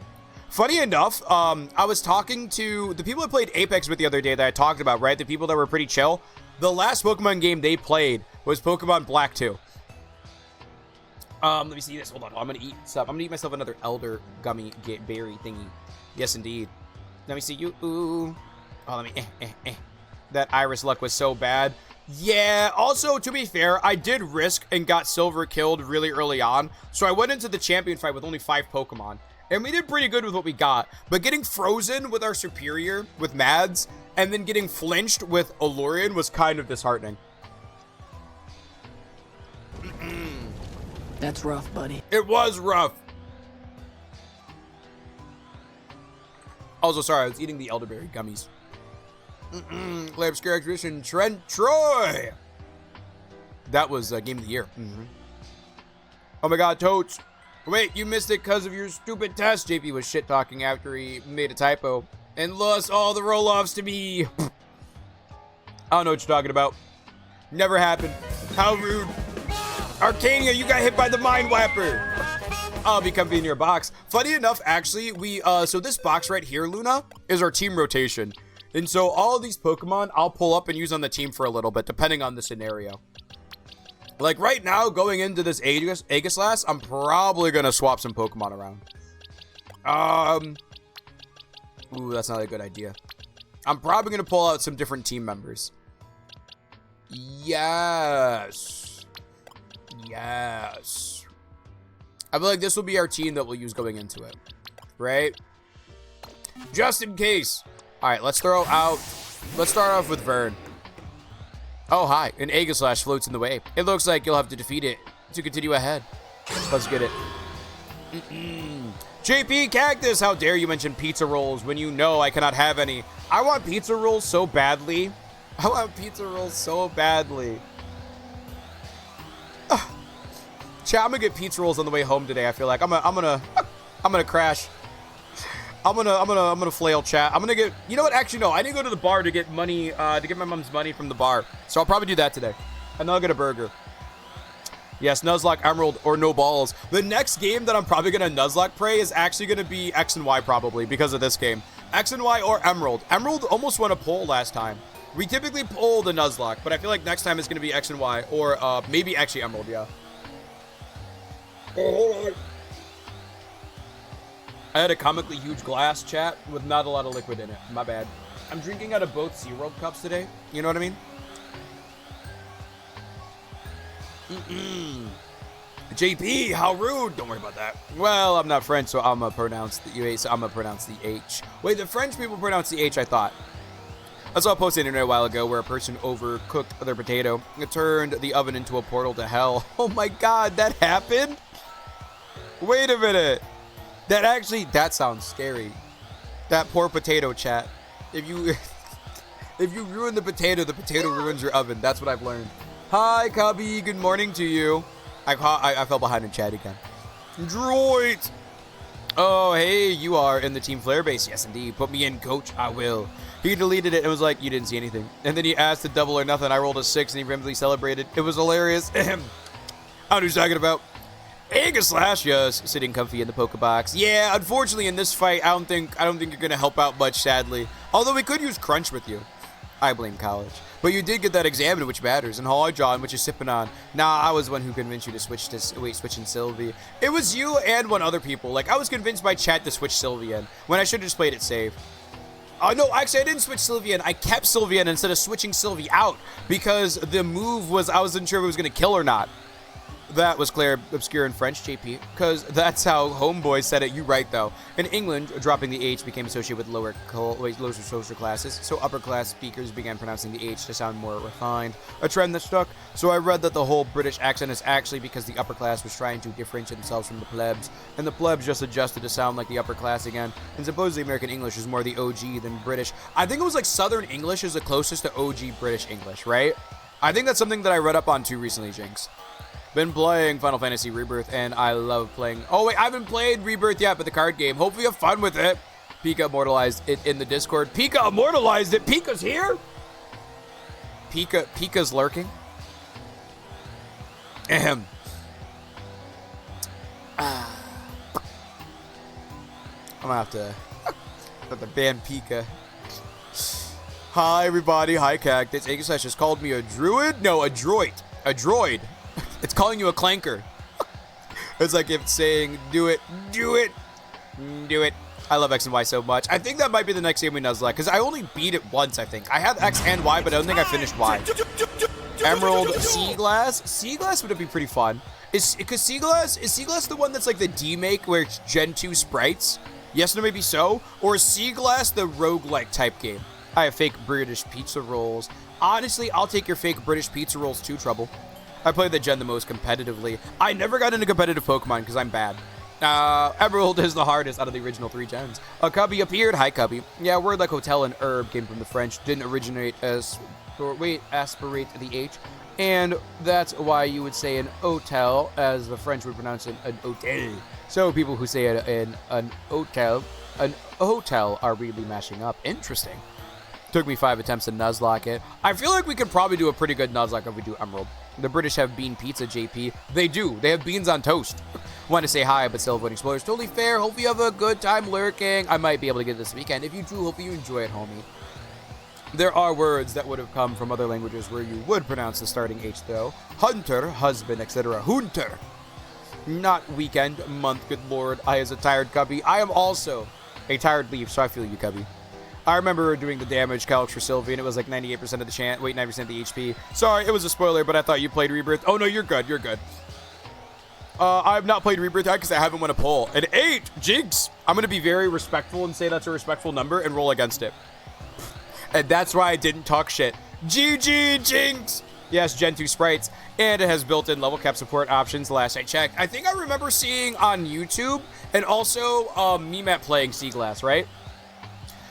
Funny enough, I was talking to the people I played Apex with the other day that I talked about, right? The people that were pretty chill. The last Pokemon game they played was Pokemon Black 2. Let me see this. Hold on. I'm gonna eat stuff. I'm gonna eat myself another elder gummy berry thingy. Yes, indeed. Let me see you. Ooh. Oh, let me. That Iris luck was so bad. Yeah. Also, to be fair, I did risk and got silver killed really early on, so I went into the champion fight with only 5 Pokemon. And we did pretty good with what we got. But getting frozen with our superior, with Mads, and then getting flinched with Olorian was kind of disheartening. That's rough, buddy. It was rough. Also, sorry, I was eating the elderberry gummies. Labs characterization, Trent Troy. That was Game of the Year. Oh my god, Totes. Wait, you missed it because of your stupid test. JP was shit talking after he made a typo and lost all the roll-offs to me. I don't know what you're talking about. Never happened. How rude. Arcania, you got hit by the Mind Whapper. I'll be comfy in your box. Funny enough, actually, so this box right here, Luna, is our team rotation. And so all of these Pokemon, I'll pull up and use on the team for a little bit, depending on the scenario. Like right now, going into this Aegislash, I'm probably gonna swap some Pokemon around. Ooh, that's not a good idea. I'm probably gonna pull out some different team members. Yes. Yes. I feel like this will be our team that we'll use going into it. Right? Just in case. Alright, let's start off with Vern. Oh, hi. An Aegislash floats in the way. It looks like you'll have to defeat it to continue ahead. Let's get it. JP Cactus, how dare you mention pizza rolls when you know I cannot have any. I want pizza rolls so badly. I want pizza rolls so badly. Chat, I'm gonna get pizza rolls on the way home today. I feel like I'm gonna crash. I'm gonna flail, chat. I'm gonna get, you know what? Actually, no. I didn't go to the bar to get money, to get my mom's money from the bar. So I'll probably do that today. And then I'll get a burger. Yes, Nuzlocke, Emerald, or no balls. The next game that I'm probably gonna Nuzlocke pray is actually gonna be X and Y probably because of this game. X and Y or Emerald. Emerald almost won a poll last time. We typically pull the Nuzlocke, but I feel like next time it's gonna be X and Y or maybe actually Emerald, yeah. Oh, hold on. I had a comically huge glass, chat, with not a lot of liquid in it. My bad. I'm drinking out of both SeaWorld cups today. You know what I mean? JP, how rude. Don't worry about that. Well, I'm not French, so I'm gonna pronounce the U, so I'm gonna pronounce the H. Wait, the French people pronounce the H, I thought. I saw a post on the internet a while ago where a person overcooked their potato. It turned the oven into a portal to hell. Oh my god, that happened? Wait a minute. That sounds scary. That poor potato, chat. If you ruin the potato ruins your oven. That's what I've learned. Hi, Cubby. Good morning to you. I fell behind in chat again. Droid. Oh, hey, you are in the Team Flare base. Yes, indeed. Put me in, coach. I will. He deleted it and was like, you didn't see anything. And then he asked to double or nothing. I rolled a 6 and he randomly celebrated. It was hilarious. I don't know what he's talking about. Aegislash, yes, sitting comfy in the Pokebox. Yeah, unfortunately in this fight, I don't think you're gonna help out much, sadly. Although we could use Crunch with you. I blame college. But you did get that exam in which matters, and Hall John, which is sipping on. Nah, I was the one who convinced you to switch in Sylvie. It was you and one other people. Like, I was convinced by chat to switch Sylvie in, when I should have just played it safe. Oh, no, actually, I didn't switch Sylvie in. I kept Sylvie in instead of switching Sylvie out because the move was, I wasn't sure if it was going to kill or not. That was clear, obscure in French, JP, because that's how Homeboy said it. You right, though. In England, dropping the H became associated with lower social classes, so upper-class speakers began pronouncing the H to sound more refined, a trend that stuck. So I read that the whole British accent is actually because the upper class was trying to differentiate themselves from the plebs, and the plebs just adjusted to sound like the upper class again, and supposedly American English is more the OG than British. I think it was like Southern English is the closest to OG British English, right? I think that's something that I read up on too recently, Jinx. Been playing Final Fantasy Rebirth, and I love playing... Oh, wait, I haven't played Rebirth yet, but the card game. Hopefully you have fun with it. Pika immortalized it in the Discord. Pika immortalized it! Pika's here? Pika's lurking? Ahem. I'm gonna have to ban Pika. Hi, everybody. Hi, Cactus. Aegislash just called me a druid? No, a droid. A droid. It's calling you a clanker. It's like if it's saying, do it, do it, do it. I love X and Y so much. I think that might be the next game we Nuzlocke, because I only beat it once, I think. I have X and Y, but I don't think I finished Y. Emerald Sea Glass. Sea Glass would be pretty fun. Is Sea Glass the one that's like the D-make where it's Gen 2 sprites? Yes, no, maybe so. Or is Sea Glass the roguelike type game? I have fake British pizza rolls. Honestly, I'll take your fake British pizza rolls too, Trouble. I played the gen the most competitively. I never got into competitive Pokemon because I'm bad. Emerald is the hardest out of the original 3 gens. A Cubby appeared. Hi, Cubby. Yeah, word like hotel and herb came from the French. Didn't originate as... aspirate the H. And that's why you would say an hotel, as the French would pronounce it an hotel. So people who say it in an hotel are really mashing up. Interesting. Took me 5 attempts to Nuzlocke it. I feel like we could probably do a pretty good Nuzlocke if we do Emerald. The British have bean pizza, JP. They do. They have beans on toast. Want to say hi, but still avoiding spoilers. Totally fair. Hope you have a good time lurking. I might be able to get it this weekend. If you do, hope you enjoy it, homie. There are words that would have come from other languages where you would pronounce the starting H, though. Hunter, husband, etc. Hunter. Not weekend, month, good lord. I is a tired Cubby. I am also a tired leaf, so I feel you, Cubby. I remember doing the damage calcs for Sylvie, and it was like 98% of the chance. Wait, 90% of the HP. Sorry, it was a spoiler, but I thought you played Rebirth. Oh, no, you're good. You're good. I've not played Rebirth yet because I haven't won a poll. An 8! Jinx! I'm going to be very respectful and say that's a respectful number and roll against it. And that's why I didn't talk shit. GG, Jinx! Yes, Gen 2 sprites. And it has built-in level cap support options last I checked. I think I remember seeing on YouTube and also Memat playing Sea Glass, right?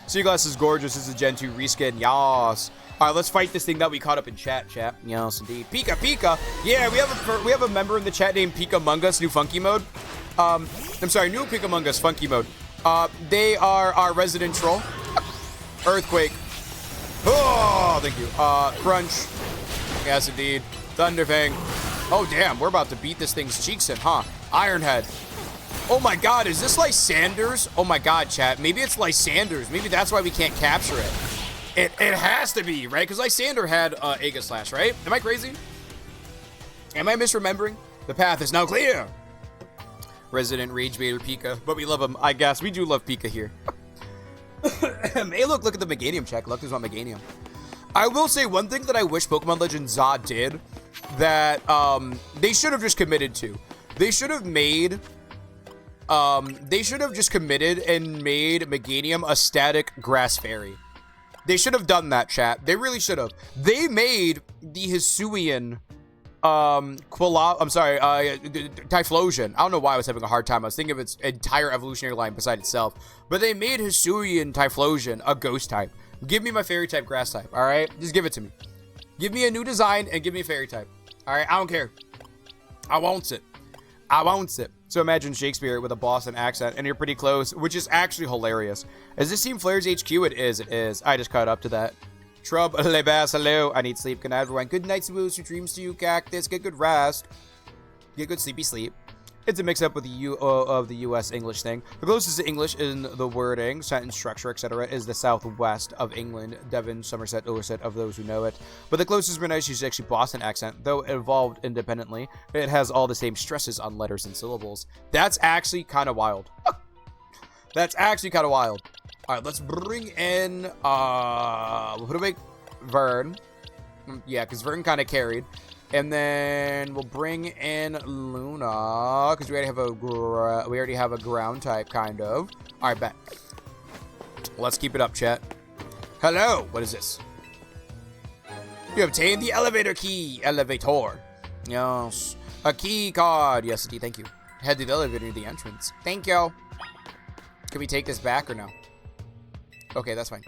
Sea Glass is gorgeous. This is a Gen 2 reskin. Yas. All right, let's fight this thing that we caught up in chat. Yes, indeed. Pika. Yeah, we have a member in the chat named Pika Mungus, new funky mode. I'm sorry, new Pika Mungus, funky mode. They are our resident troll. Earthquake. Oh, thank you. Crunch. Yes, indeed. Thunderfang. Oh, damn. We're about to beat this thing's cheeks in, huh? Ironhead. Oh my god, is this Lysanders? Oh my god, chat. Maybe it's Lysanders. Maybe that's why we can't capture it. It has to be, right? Because Lysander had Aegislash, right? Am I crazy? Am I misremembering? The path is now clear. Resident Rage Baiter Pika. But we love him, I guess. We do love Pika here. Hey, look at the Meganium check. Look, there's my Meganium. I will say one thing that I wish Pokemon Legends ZA did that they should have just committed to. They should have made... they should have just committed and made Meganium a static grass fairy. They should have done that, chat. They really should have. They made the Hisuian, Typhlosion. I don't know why I was having a hard time. I was thinking of its entire evolutionary line beside itself. But they made Hisuian Typhlosion a ghost type. Give me my fairy type grass type, all right? Just give it to me. Give me a new design and give me a fairy type. All right, I don't care. I wants it. I wants it. So imagine Shakespeare with a Boston accent, and you're pretty close, which is actually hilarious. Is this Team Flair's HQ? It is. It is. I just caught up to that. Trub, le bass, hello. I need sleep. Good night, everyone. Good night, sweet dreams to you, Cactus. Get good rest. Get good sleepy sleep. It's a mix-up with the of the U.S. English thing. The closest to English in the wording, sentence structure, etc., is the southwest of England, Devon, Somerset, Dorset, of those who know it. But the closest pronunciation is actually Boston accent, though it evolved independently. It has all the same stresses on letters and syllables. That's actually kind of wild. That's actually kind of wild. All right, let's bring in, we'll put away Vern. Yeah, because Vern kind of carried. And then we'll bring in Luna, because we already have a ground type, kind of. All right, bet. Let's keep it up, chat. Hello, what is this? You obtained the elevator key. Elevator. Yes. A key card. Yes, indeed, thank you. Head to the elevator near the entrance. Thank you. Can we take this back or no? Okay, that's fine.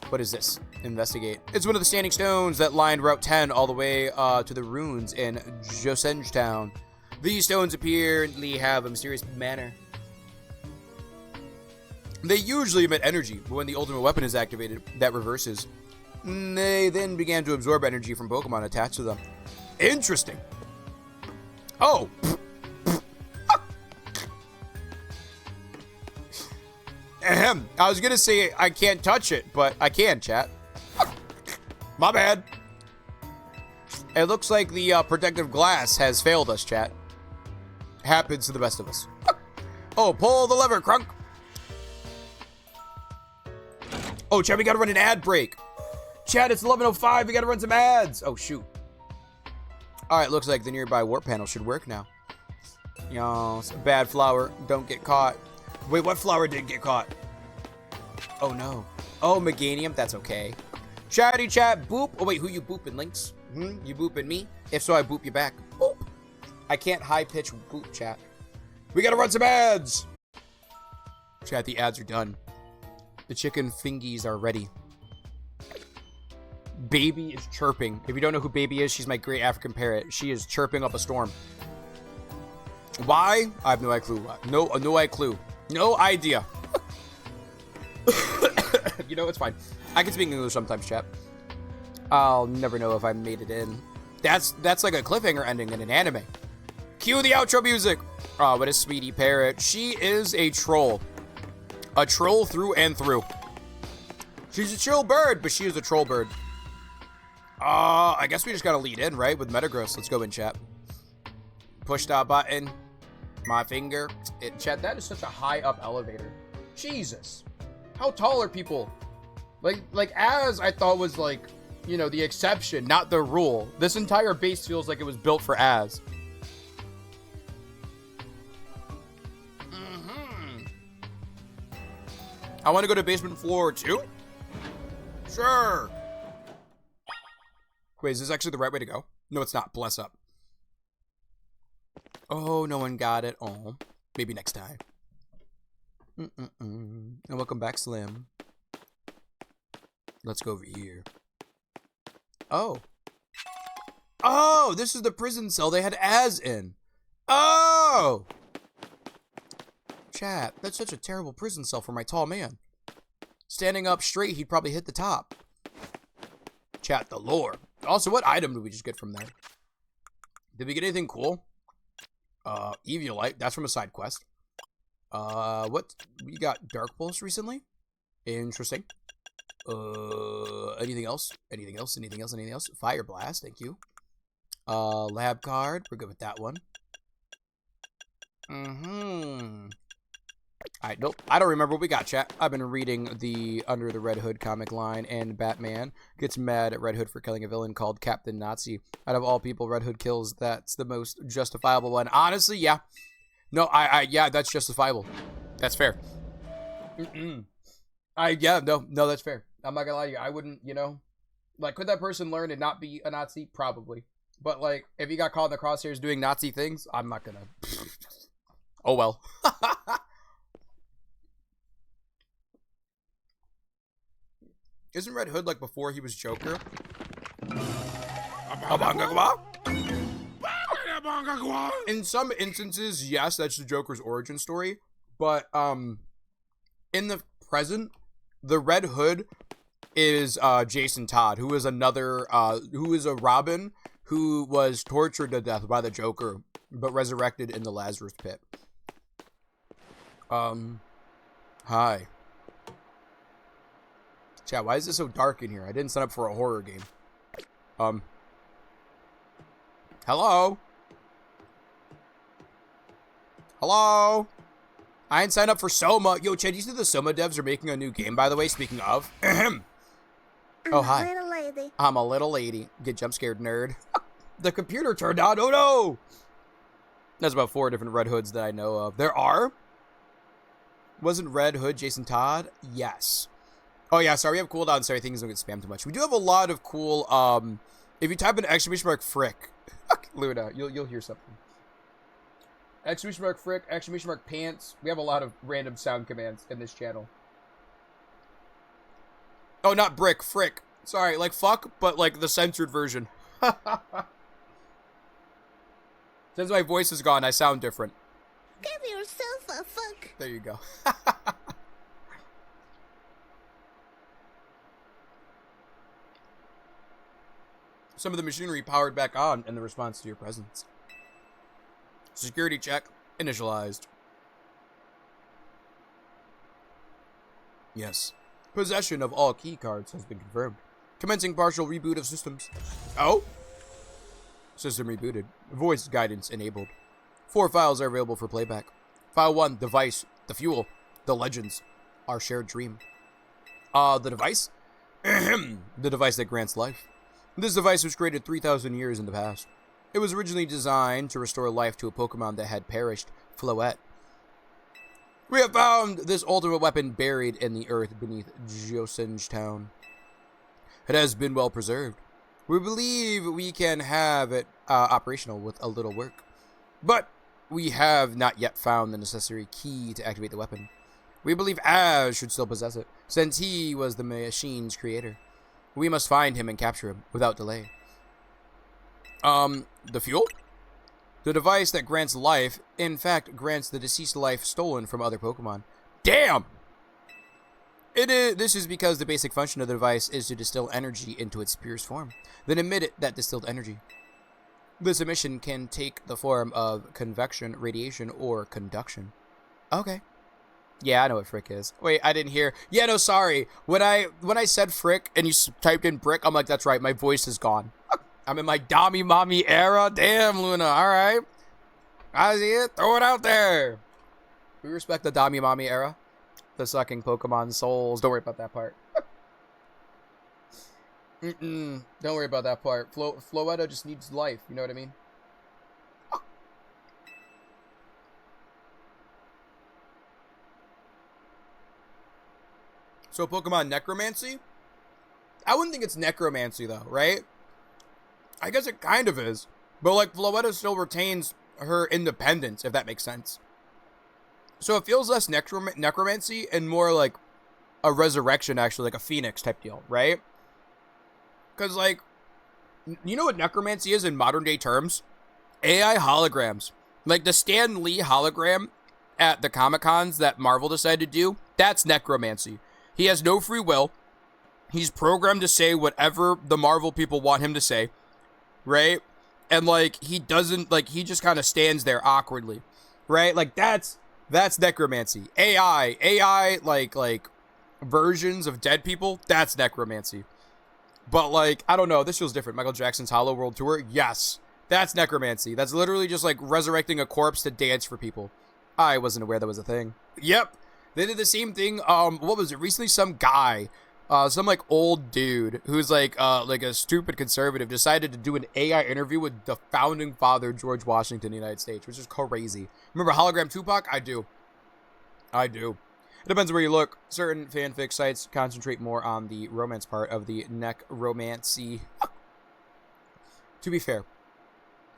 What is this? Investigate. It's one of the standing stones that lined Route 10 all the way to the ruins in Josengetown. These stones apparently have a mysterious manner. They usually emit energy, but when the ultimate weapon is activated, that reverses. They then began to absorb energy from Pokemon attached to them. Interesting. Oh. Ahem. I was gonna say I can't touch it, but I can, chat. My bad. It looks like the protective glass has failed us, chat. Happens to the best of us. Oh, pull the lever, Crunk. Oh, chat, we gotta run an ad break. Chat, it's 11:05. We gotta run some ads. Oh, shoot. All right, looks like the nearby warp panel should work now. Yes, bad flower. Don't get caught. Wait, what flower did get caught? Oh, no. Oh, Meganium. That's okay. Chatty chat, boop. Oh, wait, who you booping, Lynx? You booping me? If so, I boop you back. Boop. I can't high-pitch boop, chat. We gotta run some ads. Chat, the ads are done. The chicken fingies are ready. Baby is chirping. If you don't know who Baby is, she's my great African parrot. She is chirping up a storm. Why? I have no clue. No clue. No idea. You know, it's fine. I can speak English sometimes, chat. I'll never know if I made it in. That's like a cliffhanger ending in an anime. Cue the outro music. Oh, what a sweetie parrot. She is a troll. A troll through and through. She's a chill bird, but she is a troll bird. I guess we just gotta lead in, right? With Metagross. Let's go in, chat. Push that button. My finger. Chat, that is such a high up elevator. Jesus. How tall are people? Like Az, I thought was like, you know, the exception, not the rule. This entire base feels like it was built for Az. I want to go to basement floor 2? Sure. Wait, is this actually the right way to go? No, it's not. Bless up. Oh, no one got it. Oh, maybe next time. And welcome back, Slim. Let's go over here. Oh. Oh, this is the prison cell they had Az in. Oh! Chat, that's such a terrible prison cell for my tall man. Standing up straight, he'd probably hit the top. Chat, the lore. Also, what item did we just get from there? Did we get anything cool? Eviolite. That's from a side quest. What? We got Dark Pulse recently? Interesting. Anything else? Anything else? Anything else? Anything else? Fire Blast. Thank you. Lab card. We're good with that one. Alright, nope. I don't remember what we got, chat. I've been reading the Under the Red Hood comic line, and Batman gets mad at Red Hood for killing a villain called Captain Nazi. Out of all people Red Hood kills, that's the most justifiable one. Honestly, yeah. No, yeah, that's justifiable. That's fair. Yeah, no, that's fair. I'm not gonna lie to you. I wouldn't, you know, like, could that person learn and not be a Nazi? Probably. But, like, if he got caught in the crosshairs doing Nazi things, I'm not gonna. Oh, well. Isn't Red Hood like before he was Joker? In some instances, yes, that's the Joker's origin story. But in the present, the Red Hood is Jason Todd, who is another who is a Robin who was tortured to death by the Joker, but resurrected in the Lazarus Pit. Hi. Chat, why is it so dark in here? I didn't sign up for a horror game. Hello? Hello? I ain't signed up for Soma. Yo, Chad, you see the Soma devs are making a new game, by the way, speaking of. Oh, hi. Little lady. I'm a little lady. Get jump scared, nerd. The computer turned on. Oh, no. There's about 4 different Red Hoods that I know of. There are? Wasn't Red Hood Jason Todd? Yes. Oh, yeah, sorry. We have cooldown, so things don't get spammed too much. We do have a lot of cool, if you type in exclamation mark frick, Luna, you'll hear something. Exclamation mark frick, exclamation mark pants. We have a lot of random sound commands in this channel. Oh, not brick, frick. Sorry, like fuck, but like the censored version. Since my voice is gone, I sound different. Give yourself a fuck. There you go. Some of the machinery powered back on in the response to your presence. Security check initialized. Yes. Possession of all key cards has been confirmed. Commencing partial reboot of systems. Oh? System rebooted. Voice guidance enabled. 4 files are available for playback. File 1, device, the fuel, the legends, our shared dream. The device? The device that grants life. This device was created 3,000 years in the past. It was originally designed to restore life to a Pokemon that had perished, Floette. We have found this ultimate weapon buried in the earth beneath Josunj Town. It has been well preserved. We believe we can have it operational with a little work. But we have not yet found the necessary key to activate the weapon. We believe Ash should still possess it, since he was the machine's creator. We must find him and capture him without delay. The fuel? The device that grants life, in fact, grants the deceased life stolen from other Pokemon. Damn! This is because the basic function of the device is to distill energy into its purest form, then emit that distilled energy. This emission can take the form of convection, radiation, or conduction. Okay. Yeah, I know what frick is. Wait, I didn't hear. Yeah, no, sorry. When I said frick and you typed in brick, I'm like, that's right, my voice is gone. I'm in my Dami Mommy era. Damn, Luna. All right. I see it. Throw it out there. We respect the Dami Mommy era. The sucking Pokemon souls. Don't worry about that part. Don't worry about that part. Floetta just needs life. You know what I mean? So Pokemon Necromancy? I wouldn't think it's Necromancy though, right? I guess it kind of is. But like Floetta still retains her independence, if that makes sense. So it feels less necromancy and more like a resurrection, actually, like a phoenix type deal, right? Because like, you know what necromancy is in modern day terms? AI holograms. Like the Stan Lee hologram at the Comic-Cons that Marvel decided to do, that's necromancy. He has no free will. He's programmed to say whatever the Marvel people want him to say, right? And like, he doesn't, like, he just kind of stands there awkwardly, right? Like, that's necromancy. AI, like versions of dead people, that's necromancy. But like, I don't know, this feels different. Michael Jackson's Hollow World Tour, yes, that's necromancy. That's literally just like resurrecting a corpse to dance for people. I wasn't aware that was a thing. Yep, they did the same thing. What was it? Recently, some guy, some like old dude who's like a stupid conservative decided to do an AI interview with the founding father, George Washington, of the United States, which is crazy. Remember Hologram Tupac? I do. It depends where you look. Certain fanfic sites concentrate more on the romance part of the necromancy. To be fair,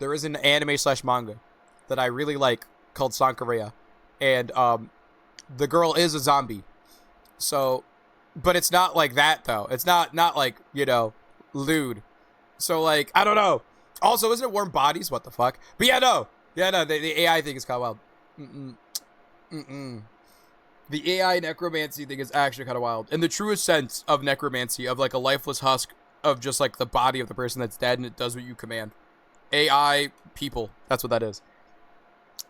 there is an anime/manga that I really like called Sankareya, and the girl is a zombie. So, but it's not like that though. It's not like, you know, lewd. So like, I don't know. Also, isn't it Warm Bodies? What the fuck? But yeah, no, the AI thing is kind of wild. The AI necromancy thing is actually kind of wild. In the truest sense of necromancy, of like a lifeless husk of just like the body of the person that's dead and it does what you command. AI people. That's what that is.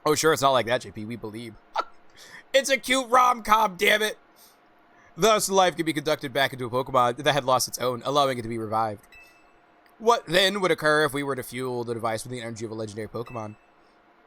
Oh, sure, it's not like that, JP. We believe. It's a cute rom-com, damn it. Thus, life can be conducted back into a Pokemon that had lost its own, allowing it to be revived. What then would occur if we were to fuel the device with the energy of a legendary Pokemon?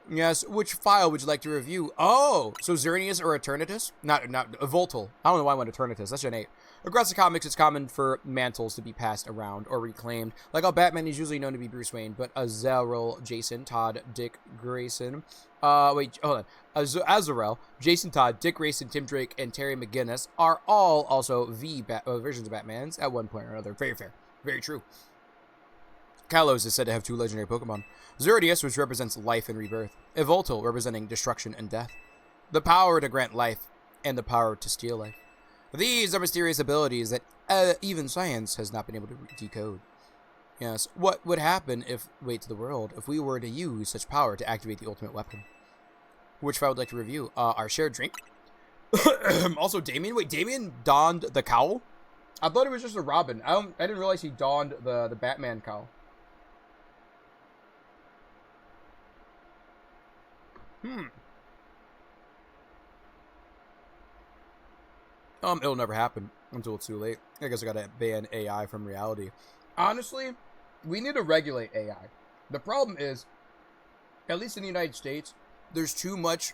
Yes, which file would you like to review? Oh, so Xerneas or Eternatus? Not Voltal. I don't know why I went Eternatus. That's Gen 8. Across the comics, it's common for mantles to be passed around or reclaimed. Like how Batman is usually known to be Bruce Wayne, but Azarel, Jason, Todd, Dick Grayson. Wait, hold on. Azarel, Jason Todd, Dick Grayson, Tim Drake, and Terry McGinnis are all also versions of Batmans at one point or another. Very fair. Very true. Kalos is said to have 2 legendary Pokemon. Xerneas, which represents life and rebirth. Evoltal, representing destruction and death. The power to grant life, and the power to steal life. These are mysterious abilities that even science has not been able to decode. Yes, what would happen if, wait to the world, if we were to use such power to activate the ultimate weapon? Which file would like to review? Our shared drink. Also, Damien. Wait, Damien donned the cowl? I thought it was just a Robin. I didn't realize he donned the Batman cowl. It'll never happen until it's too late. I guess I gotta ban AI from reality. Honestly, we need to regulate AI. The problem is, at least in the United States, there's too much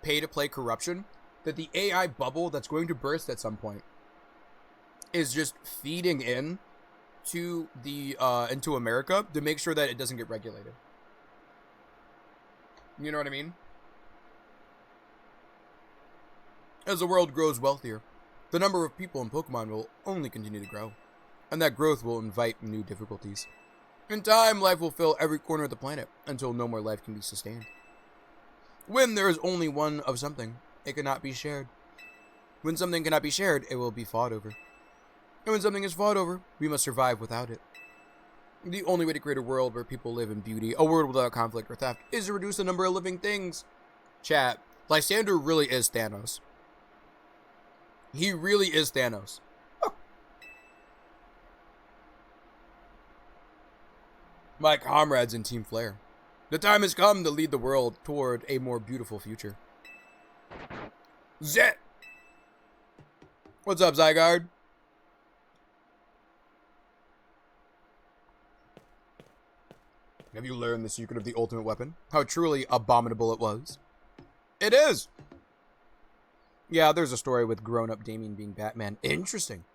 pay-to-play corruption that the AI bubble that's going to burst at some point is just feeding in to the into America to make sure that it doesn't get regulated. You know what I mean? As the world grows wealthier, the number of people in Pokemon will only continue to grow, and that growth will invite new difficulties. In time, life will fill every corner of the planet until no more life can be sustained. When there is only one of something, it cannot be shared. When something cannot be shared, it will be fought over. And when something is fought over, we must survive without it. The only way to create a world where people live in beauty, a world without conflict or theft, is to reduce the number of living things. Chat, Lysander really is Thanos. He really is Thanos. Oh. My comrades in Team Flare, the time has come to lead the world toward a more beautiful future. Zet! What's up, Zygarde? Have you learned the secret of the ultimate weapon? How truly abominable it was? It is! Yeah, there's a story with grown-up Damien being Batman. Interesting.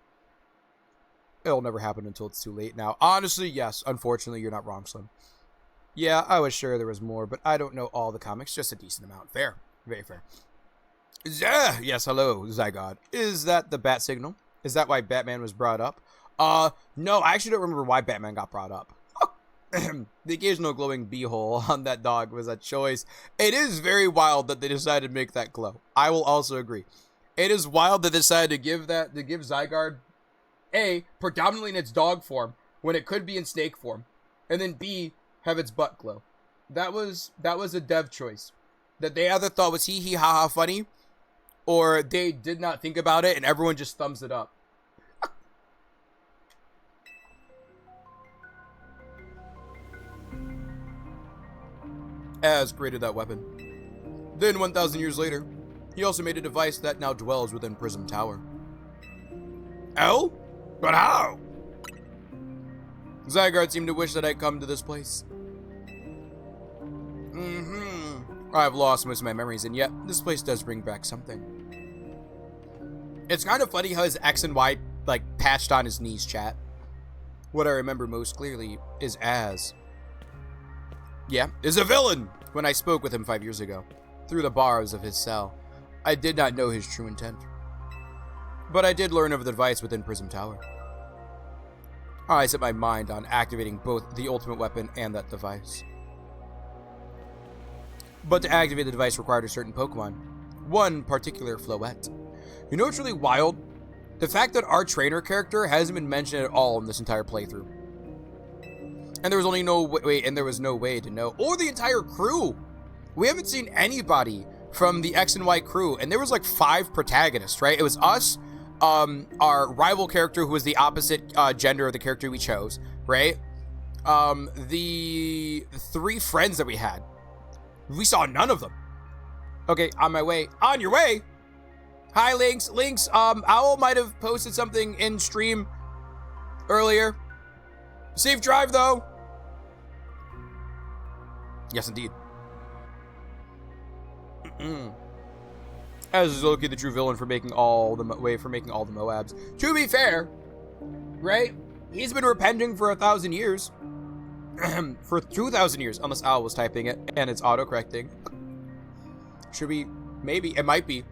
It'll never happen until it's too late now. Honestly, yes. Unfortunately, you're not wrong, Slim. Yeah, I was sure there was more, but I don't know all the comics. Just a decent amount. Fair. Very fair. Yes, hello, Zygarde. Is that the bat signal? Is that why Batman was brought up? No, I actually don't remember why Batman got brought up. The occasional glowing beehole on that dog was a choice. It is very wild that they decided to make that glow. I will also agree. It is wild that they decided to give Zygarde A, predominantly in its dog form, when it could be in snake form, and then B, have its butt glow. That was a dev choice. That they either thought was hee hee ha ha funny, or they did not think about it and everyone just thumbs it up. Az created that weapon. Then 1,000 years later, he also made a device that now dwells within Prism Tower. L? But how? Zygarde seemed to wish that I'd come to this place. I've lost most of my memories, and yet this place does bring back something. It's kind of funny how his X and Y, like, patched on his knees, chat. What I remember most clearly is Az. Yeah, is a villain! When I spoke with him 5 years ago, through the bars of his cell, I did not know his true intent. But I did learn of the device within Prism Tower. I set my mind on activating both the ultimate weapon and that device. But to activate the device required a certain Pokemon. One particular Floette. You know what's really wild? The fact that our trainer character hasn't been mentioned at all in this entire playthrough. And there was only no way, and there was no way to know. Or the entire crew. We haven't seen anybody from the X and Y crew. And there was like 5 protagonists, right? It was us, our rival character who was the opposite gender of the character we chose, right? The 3 friends that we had. We saw none of them. Okay, on my way. On your way? Hi, Lynx. Lynx, Owl might have posted something in stream earlier. Safe drive, though. Yes, indeed. As is Loki the true villain for making all the Moabs. To be fair, right? He's been repenting for 1,000 years. For 2,000 years, unless Al was typing it and it's autocorrecting. Should we? Maybe. It might be.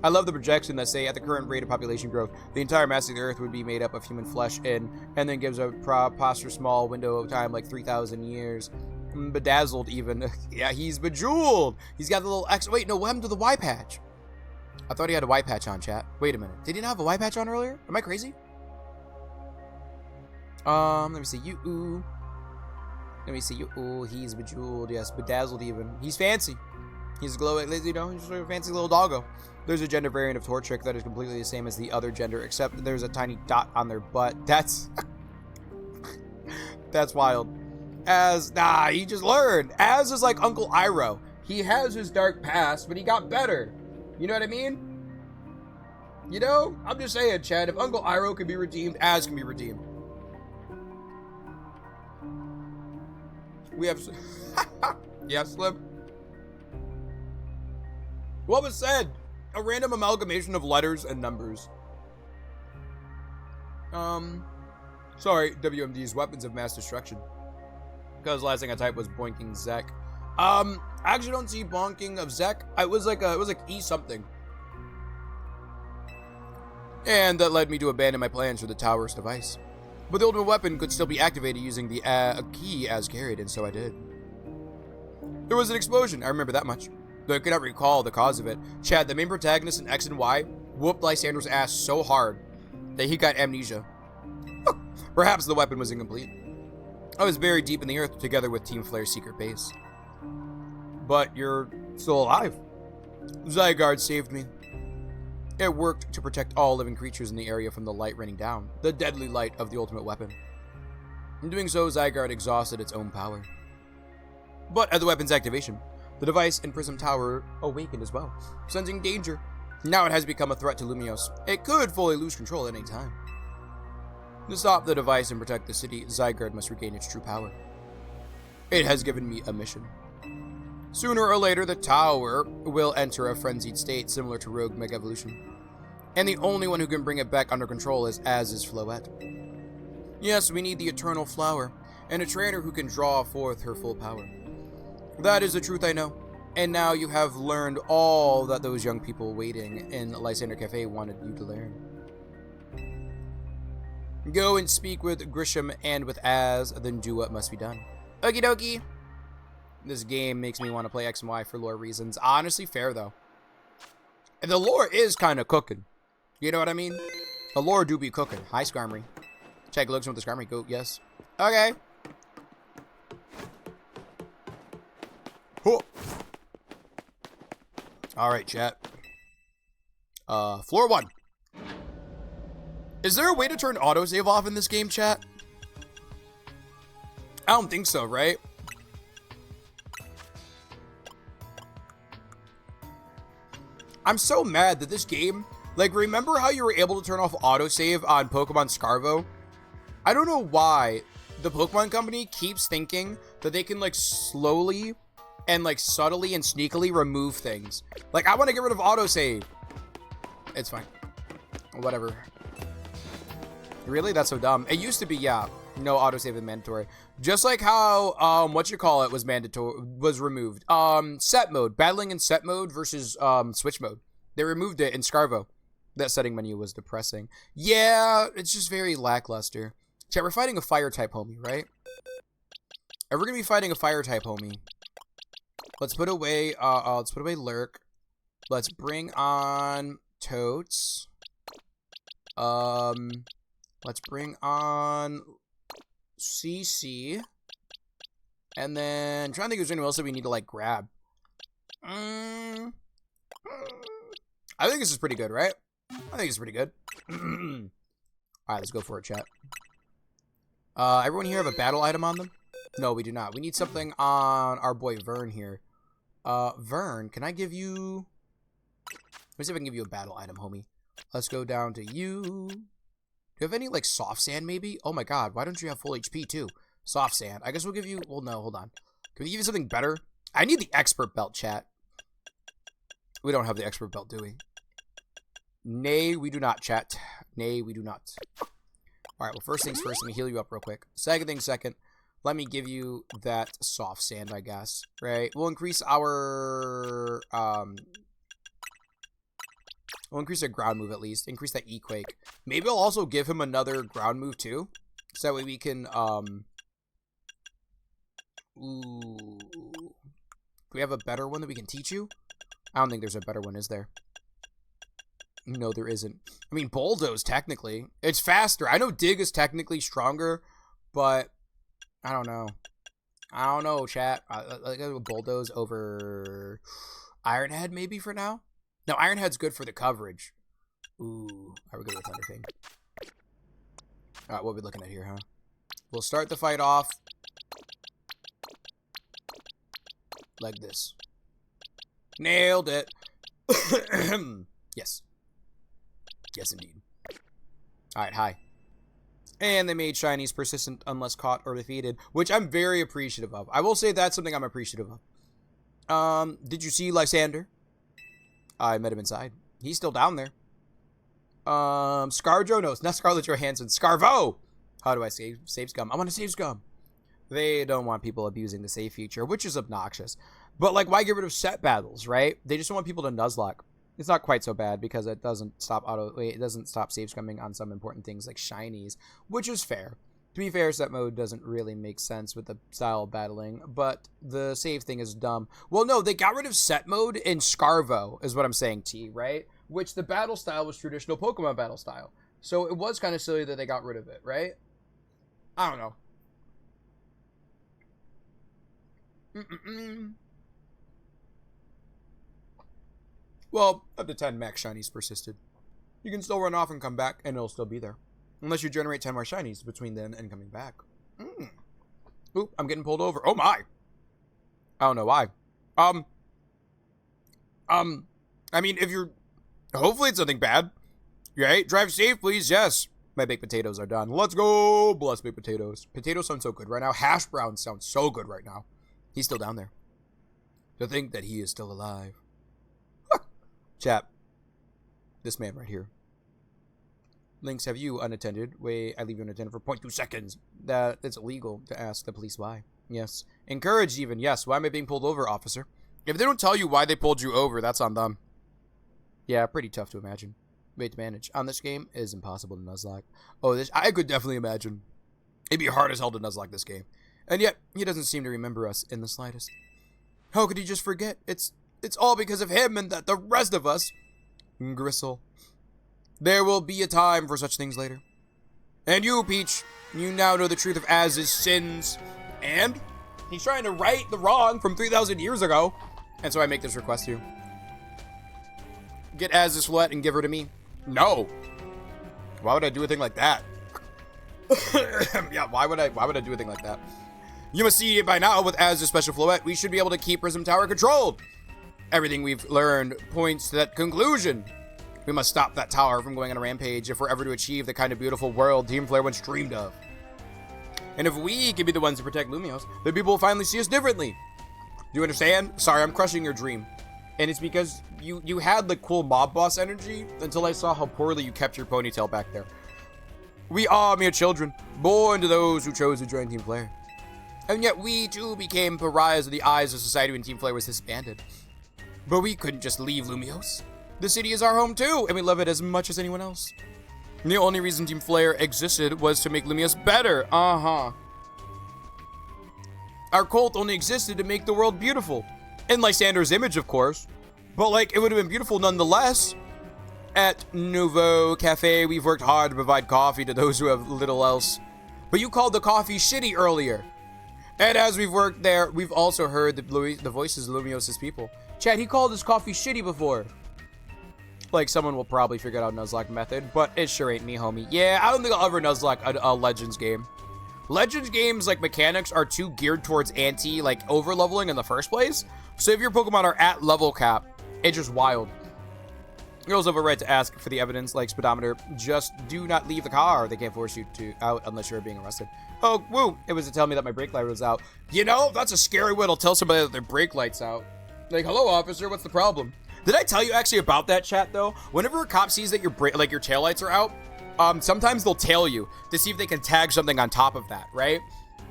I love the projection that say at the current rate of population growth, the entire mass of the earth would be made up of human flesh and then gives a preposterous small window of time like 3,000 years. Bedazzled even. Yeah, he's bejeweled. He's got the little X. Wait, no, what happened to the Y patch? I thought he had a Y patch on, chat. Wait a minute. Did he not have a Y patch on earlier? Am I crazy? Let me see. Let me see. Ooh, he's bejeweled. Yes, bedazzled even. He's fancy. He's glowing. You know, he's a fancy little doggo. There's a gender variant of Torchic that is completely the same as the other gender, except there's a tiny dot on their butt. That's that's wild. He just learned. Az is like Uncle Iroh. He has his dark past, but he got better. You know what I mean? You know? I'm just saying, Chad, if Uncle Iroh can be redeemed, Az can be redeemed. We have... Yeah, Slim? What was said? A random amalgamation of letters and numbers. Sorry, WMD's weapons of mass destruction. Because last thing I typed was boinking Zek. I actually don't see bonking of Zek. It was like E something. And that led me to abandon my plans for the tower's device. But the ultimate weapon could still be activated using the key as carried, and so I did. There was an explosion, I remember that much. Though I could not recall the cause of it. Chad, the main protagonist in X and Y, whooped Lysander's ass so hard that he got amnesia. Perhaps the weapon was incomplete. I was buried deep in the earth together with Team Flare's secret base. But you're still alive. Zygarde saved me. It worked to protect all living creatures in the area from the light raining down, the deadly light of the ultimate weapon. In doing so, Zygarde exhausted its own power. But at the weapon's activation, the device in Prism Tower awakened as well, sensing danger. Now it has become a threat to Lumios. It could fully lose control at any time. To stop the device and protect the city, Zygarde must regain its true power. It has given me a mission. Sooner or later, the tower will enter a frenzied state similar to Rogue Mega Evolution. And the only one who can bring it back under control is Az's Floette. Yes, we need the Eternal Flower, and a trainer who can draw forth her full power. That is the truth I know. And now you have learned all that those young people waiting in Lysander Cafe wanted you to learn. Go and speak with Grisham and with Az, then do what must be done. Okie dokie. This game makes me want to play X and Y for lore reasons. Honestly, fair though. And the lore is kind of cooking. You know what I mean? The lore do be cooking. Hi, Skarmory. Check looks with the Skarmory. Go, yes. Okay. Cool. Alright, chat. Floor 1. Is there a way to turn autosave off in this game, chat? I don't think so, right? I'm so mad that this game, like, remember how you were able to turn off autosave on Pokemon Scarvo? I don't know why the Pokemon Company keeps thinking that they can, like, slowly and, like, subtly and sneakily remove things. Like, I want to get rid of autosave. It's fine. Whatever. Really? That's so dumb. It used to be, yeah, no autosave is mandatory. Just like how, was mandatory, was removed. Set mode. Battling in set mode versus, switch mode. They removed it in Scarvo. That setting menu was depressing. Yeah, it's just very lackluster. Chat, we're fighting a fire type homie, right? If we're gonna be fighting a fire type homie, let's put away Lurk. Let's bring on Totes. Let's bring on CC. And then, I'm trying to think if there's anyone else that we need to, like, grab. I think this is pretty good, right? I think it's pretty good. Alright, let's go for it, chat. Everyone here have a battle item on them? No, we do not. We need something on our boy Vern here. Vern, can I give you... Let me see if I can give you a battle item, homie. Let's go down to you. Do you have any, like, soft sand, maybe? Oh my god, why don't you have full HP, too? Soft sand. I guess we'll give you... Well, no, hold on. Can we give you something better? I need the expert belt, chat. We don't have the expert belt, do we? Nay, we do not, chat. Nay, we do not. Alright, well, first things first, let me heal you up real quick. Second thing second, let me give you that soft sand, I guess. Right? We'll increase our... We'll increase our ground move at least. Increase that E-Quake. Maybe I'll also give him another ground move too. So that way we can, Ooh. Do we have a better one that we can teach you? I don't think there's a better one, is there? No, there isn't. I mean, Bulldoze, technically. It's faster. I know Dig is technically stronger, but I don't know. I don't know, chat. I go Bulldoze over Ironhead maybe for now? No, Ironhead's good for the coverage. Ooh, I would go with Thunder Thing. Alright, what are we looking at here, huh? We'll start the fight off like this. Nailed it. Yes. Yes, indeed. Alright, hi. And they made shinies persistent unless caught or defeated, which I'm very appreciative of. I will say that's something I'm appreciative of. Did you see Lysander? I met him inside. He's still down there. Scarjo? No, it's not Scarlett Johansson. Scarvo! How do I save Scum? I want to save Scum. They don't want people abusing the save feature, which is obnoxious. But, like, why get rid of set battles, right? They just don't want people to Nuzlocke. It's not quite so bad because it doesn't stop save scumming on some important things like shinies, which is fair. To be fair, set mode doesn't really make sense with the style of battling, but the save thing is dumb. Well, no, they got rid of set mode in Scarvo, is what I'm saying, T, right? Which the battle style was traditional Pokemon battle style. So it was kind of silly that they got rid of it, right? I don't know. Well, up to 10 max shinies persisted. You can still run off and come back, and it'll still be there. Unless you generate 10 more shinies between then and coming back. Oop, I'm getting pulled over. Oh my! I don't know why. I mean, if you're... Hopefully it's nothing bad. Right? Drive safe, please. Yes. My baked potatoes are done. Let's go! Bless baked potatoes. Potatoes sound so good right now. Hash browns sound so good right now. He's still down there. To think that he is still alive. Chat. This man right here. Links, have you unattended? Wait, I leave you unattended for 0.2 seconds. That it's illegal to ask the police why. Yes. Encouraged even. Yes. Why am I being pulled over, officer? If they don't tell you why they pulled you over, that's on them. Yeah, pretty tough to imagine. Wait to manage. On this game, it is impossible to Nuzlocke. Oh, this I could definitely imagine. It'd be hard as hell to Nuzlocke this game. And yet, he doesn't seem to remember us in the slightest. How could he just forget? It's all because of him and the rest of us. Gristle. There will be a time for such things later. And you, Peach, you now know the truth of Az's sins. And he's trying to right the wrong from 3,000 years ago. And so I make this request to you. Get Az's Floette and give her to me. No. Why would I do a thing like that? Yeah, why would I do a thing like that? You must see it by now with Az's special Floette. We should be able to keep Prism Tower controlled. Everything we've learned points to that conclusion. We must stop that tower from going on a rampage if we're ever to achieve the kind of beautiful world Team Flare once dreamed of. And if we can be the ones to protect Lumiose, then people will finally see us differently. Do you understand? Sorry, I'm crushing your dream. And it's because you had the cool mob boss energy until I saw how poorly you kept your ponytail back there. We are mere children, born to those who chose to join Team Flare. And yet we too became pariahs of the eyes of society when Team Flare was disbanded. But we couldn't just leave Lumiose. The city is our home too, and we love it as much as anyone else. The only reason Team Flare existed was to make Lumiose better. Our cult only existed to make the world beautiful. In Lysander's image, of course. But, like, it would have been beautiful nonetheless. At Nouveau Cafe, we've worked hard to provide coffee to those who have little else. But you called the coffee shitty earlier. And as we've worked there, we've also heard the voices of Lumiose's people. Chad, he called his coffee shitty before. Like, someone will probably figure out Nuzlocke method, but it sure ain't me, homie. Yeah, I don't think I'll ever Nuzlocke a Legends game. Legends games, like, mechanics are too geared towards like, over-leveling in the first place. So if your Pokemon are at level cap, it's just wild. You also have a right to ask for the evidence, like speedometer. Just do not leave the car. They can't force you out unless you're being arrested. Oh, woo. It was to tell me that my brake light was out. You know, that's a scary way to tell somebody that their brake light's out. Like, hello, officer, what's the problem? Did I tell you actually about that, chat, though? Whenever a cop sees that your taillights are out, sometimes they'll tail you to see if they can tag something on top of that, right?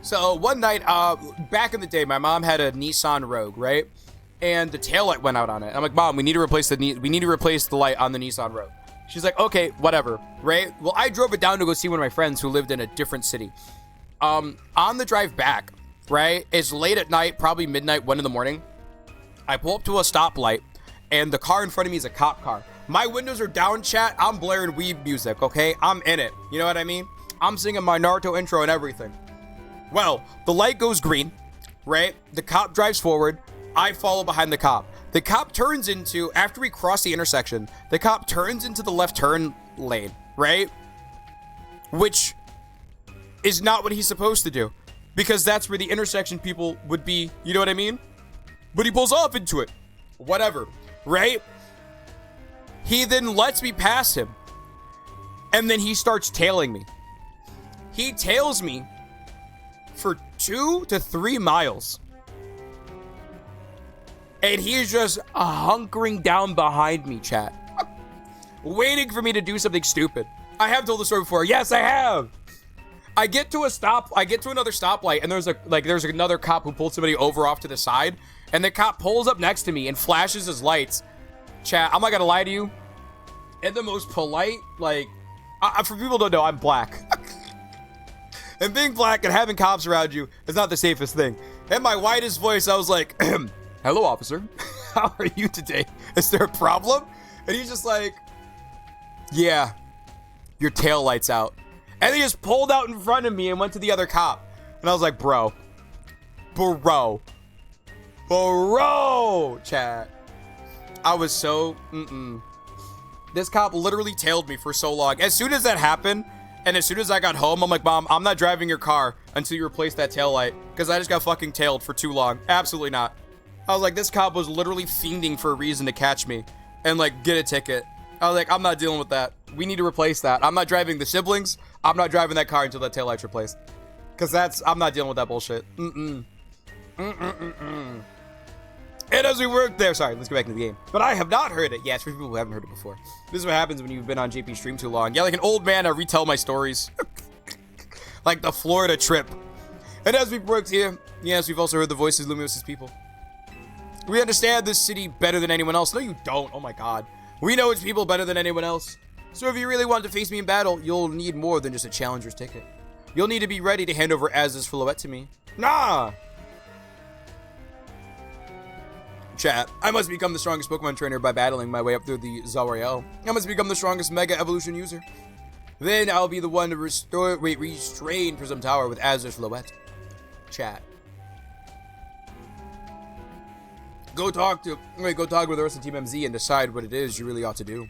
So one night, back in the day, my mom had a Nissan Rogue, right? And the taillight went out on it. I'm like, Mom, we need to replace the light on the Nissan Rogue. She's like, okay, whatever, right? Well, I drove it down to go see one of my friends who lived in a different city. On the drive back, right? It's late at night, probably midnight, 1 in the morning. I pull up to a stoplight, and the car in front of me is a cop car. My windows are down, chat. I'm blaring weed music, okay? I'm in it. You know what I mean? I'm singing my Naruto intro and everything. Well, the light goes green, right? The cop drives forward. I follow behind the cop. The cop turns into, after we cross the intersection, the cop turns into the left turn lane, right? Which is not what he's supposed to do, because that's where the intersection people would be, you know what I mean? But he pulls off into it. Whatever, right? He then lets me pass him, and then he starts tailing me. He tails me for 2 to 3 miles. And he's just hunkering down behind me, chat. Waiting for me to do something stupid. I have told the story before. Yes, I have. I get to another stoplight, and there's another cop who pulled somebody over off to the side, and the cop pulls up next to me and flashes his lights. Chat, I'm not gonna lie to you. In the most polite, for people who don't know, I'm black. And being black and having cops around you is not the safest thing. In my whitest voice, I was like, hello, officer. How are you today? Is there a problem? And he's just like, yeah, your tail light's out. And he just pulled out in front of me and went to the other cop. And I was like, bro, chat. I was so, This cop literally tailed me for so long. As soon as that happened, and as soon as I got home, I'm like, Mom, I'm not driving your car until you replace that tail light, because I just got fucking tailed for too long. Absolutely not. I was like, this cop was literally fiending for a reason to catch me and get a ticket. I was like, I'm not dealing with that. We need to replace that. I'm not driving the siblings. I'm not driving that car until that tail light's replaced. Because I'm not dealing with that bullshit. And as we work there, sorry, let's go back to the game. But I have not heard it. Yeah, it's for people who haven't heard it before. This is what happens when you've been on JP stream too long. Yeah, like an old man, I retell my stories. Like the Florida trip. And as we've worked here, yes, we've also heard the voices of Luminous's people. We understand this city better than anyone else. No, you don't. Oh my god. We know its people better than anyone else. So if you really want to face me in battle, you'll need more than just a challenger's ticket. You'll need to be ready to hand over Az's silhouette to me. Nah! Chat, I must become the strongest Pokemon trainer by battling my way up through the Zariel. I must become the strongest Mega Evolution user. Then I'll be the one to restrain Prism Tower with Azur's silhouette. Chat. Go talk with the rest of Team MZ and decide what it is you really ought to do.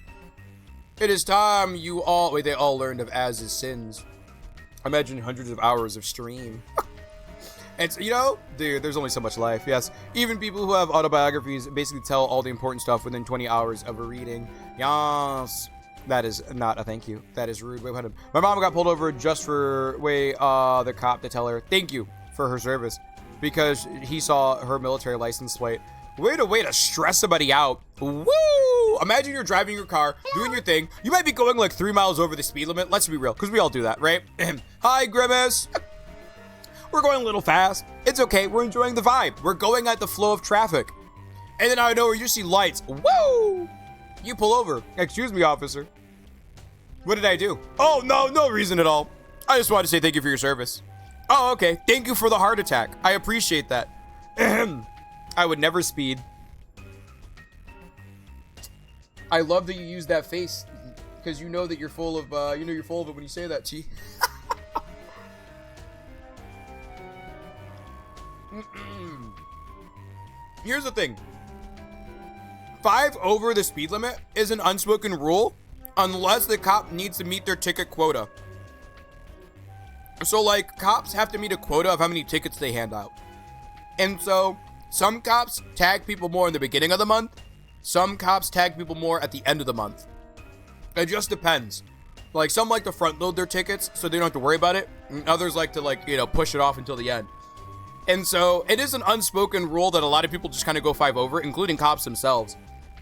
It is time they all learned of Az's sins. Imagine hundreds of hours of stream. And dude, there's only so much life, yes. Even people who have autobiographies basically tell all the important stuff within 20 hours of a reading. Yes. That is not a thank you. That is rude. Wait, what? My mom got pulled over just for the cop to tell her thank you for her service because he saw her military license plate. Way to stress somebody out. Woo! Imagine you're driving your car, doing your thing. You might be going 3 miles over the speed limit. Let's be real, because we all do that, right? Hi, Grimace. We're going a little fast. It's okay. We're enjoying the vibe. We're going at the flow of traffic. And then out of nowhere, you see lights. Woo! You pull over. Excuse me, officer. What did I do? Oh, no reason at all. I just wanted to say thank you for your service. Oh, okay. Thank you for the heart attack. I appreciate that. I would never speed. I love that you use that face because you know that you're full of you're full of it when you say that, Chi. Here's the thing. 5 over the speed limit is an unspoken rule unless the cop needs to meet their ticket quota. So cops have to meet a quota of how many tickets they hand out. And so some cops tag people more in the beginning of the month. Some cops tag people more at the end of the month. It just depends. Some like to front load their tickets so they don't have to worry about it. And others like to push it off until the end. And so it is an unspoken rule that a lot of people just kind of go 5 over, including cops themselves.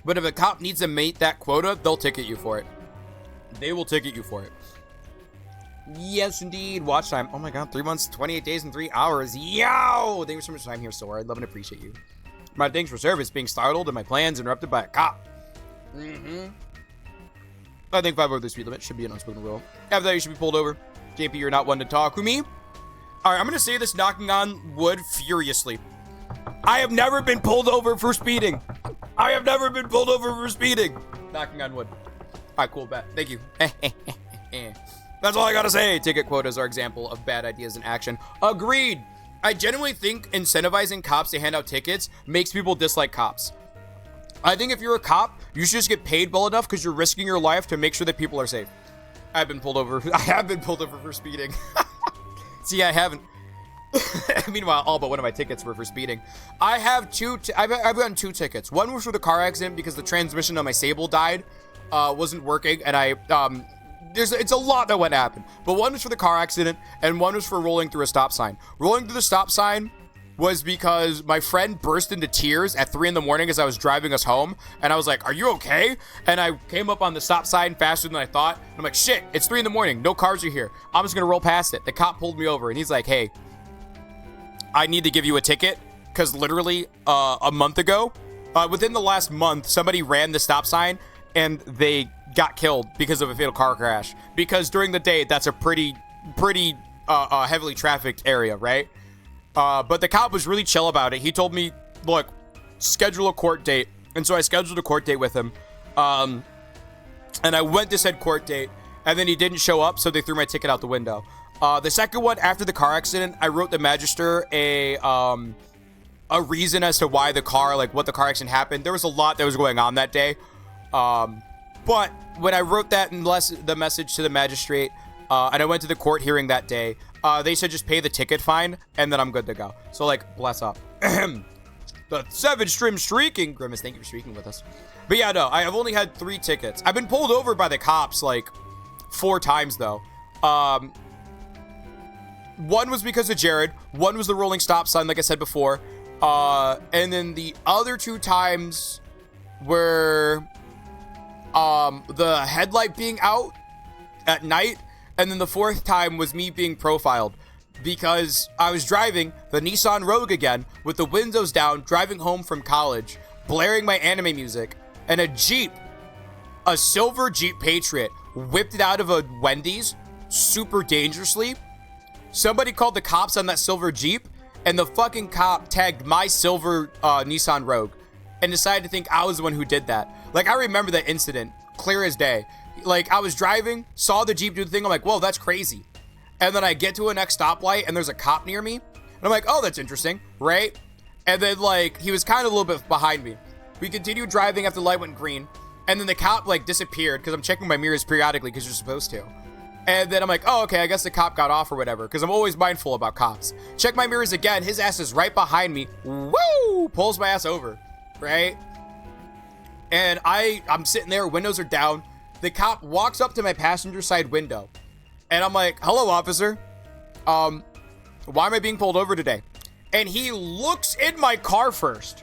But if a cop needs to meet that quota, they'll ticket you for it. They will ticket you for it. Yes, indeed. Watch time. Oh my god, 3 months, 28 days, and 3 hours. Yow! Thank you so much for time here, Sora. I love and appreciate you. My thanks for service, being startled and my plans interrupted by a cop. I think 5 over the speed limit should be an unspoken rule. After that, you should be pulled over. JP, you're not one to talk. Who, me? Alright, I'm gonna say this knocking on wood furiously. I have never been pulled over for speeding. I have never been pulled over for speeding. Knocking on wood. Alright, cool, bet. Thank you. That's all I gotta say. Ticket quotas are example of bad ideas in action. Agreed. I genuinely think incentivizing cops to hand out tickets makes people dislike cops. I think if you're a cop, you should just get paid well enough because you're risking your life to make sure that people are safe. I've been pulled over. I have been pulled over for speeding. See, I haven't. Meanwhile, all but one of my tickets were for speeding. I have I've gotten 2 tickets. One was for the car accident because the transmission on my Sable died, wasn't working, and it's a lot that went happen. But one was for the car accident, and one was for rolling through a stop sign. Rolling through the stop sign was because my friend burst into tears at 3 in the morning as I was driving us home, and I was like, "Are you okay?" And I came up on the stop sign faster than I thought. And I'm like, "Shit, it's 3 in the morning. No cars are here. I'm just gonna roll past it." The cop pulled me over, and he's like, "Hey, I need to give you a ticket because literally a month ago, within the last month, somebody ran the stop sign and they got killed because of a fatal car crash. Because during the day, that's a pretty heavily trafficked area, right?" But the cop was really chill about it. He told me, "Look, schedule a court date." And so I scheduled a court date with him. And I went to said court date, and then he didn't show up, so they threw my ticket out the window. The second one, after the car accident, I wrote the magister a reason as to why the car, like what the car accident happened. There was a lot that was going on that day. But when I wrote that in the message to the magistrate, and I went to the court hearing that day, they said just pay the ticket fine, and then I'm good to go. So, like, bless up. The 7 streaking. Grimace, thank you for streaking with us. But yeah, no, I have only had 3 tickets. I've been pulled over by the cops, like, 4 times, though. One was because of Jared. One was the rolling stop sign, like I said before. And then the other 2 times were the headlight being out at night. And then the 4th time was me being profiled because I was driving the Nissan Rogue again with the windows down, driving home from college, blaring my anime music, and a silver Jeep Patriot, whipped it out of a Wendy's super dangerously. Somebody called the cops on that silver Jeep, and the fucking cop tagged my silver Nissan Rogue and decided to think I was the one who did that. Like, I remember that incident clear as day. Like, I was driving, saw the Jeep do the thing. I'm like, whoa, that's crazy. And then I get to a next stoplight, and there's a cop near me. And I'm like, oh, that's interesting, right? And then, like, he was kind of a little bit behind me. We continued driving after the light went green. And then the cop, like, disappeared because I'm checking my mirrors periodically because you're supposed to. And then I'm like, oh, okay, I guess the cop got off or whatever because I'm always mindful about cops. Check my mirrors again. His ass is right behind me. Woo! Pulls my ass over, right? And I'm sitting there. Windows are down. The cop walks up to my passenger side window, and I'm like, hello, officer. Why am I being pulled over today? And he looks in my car first.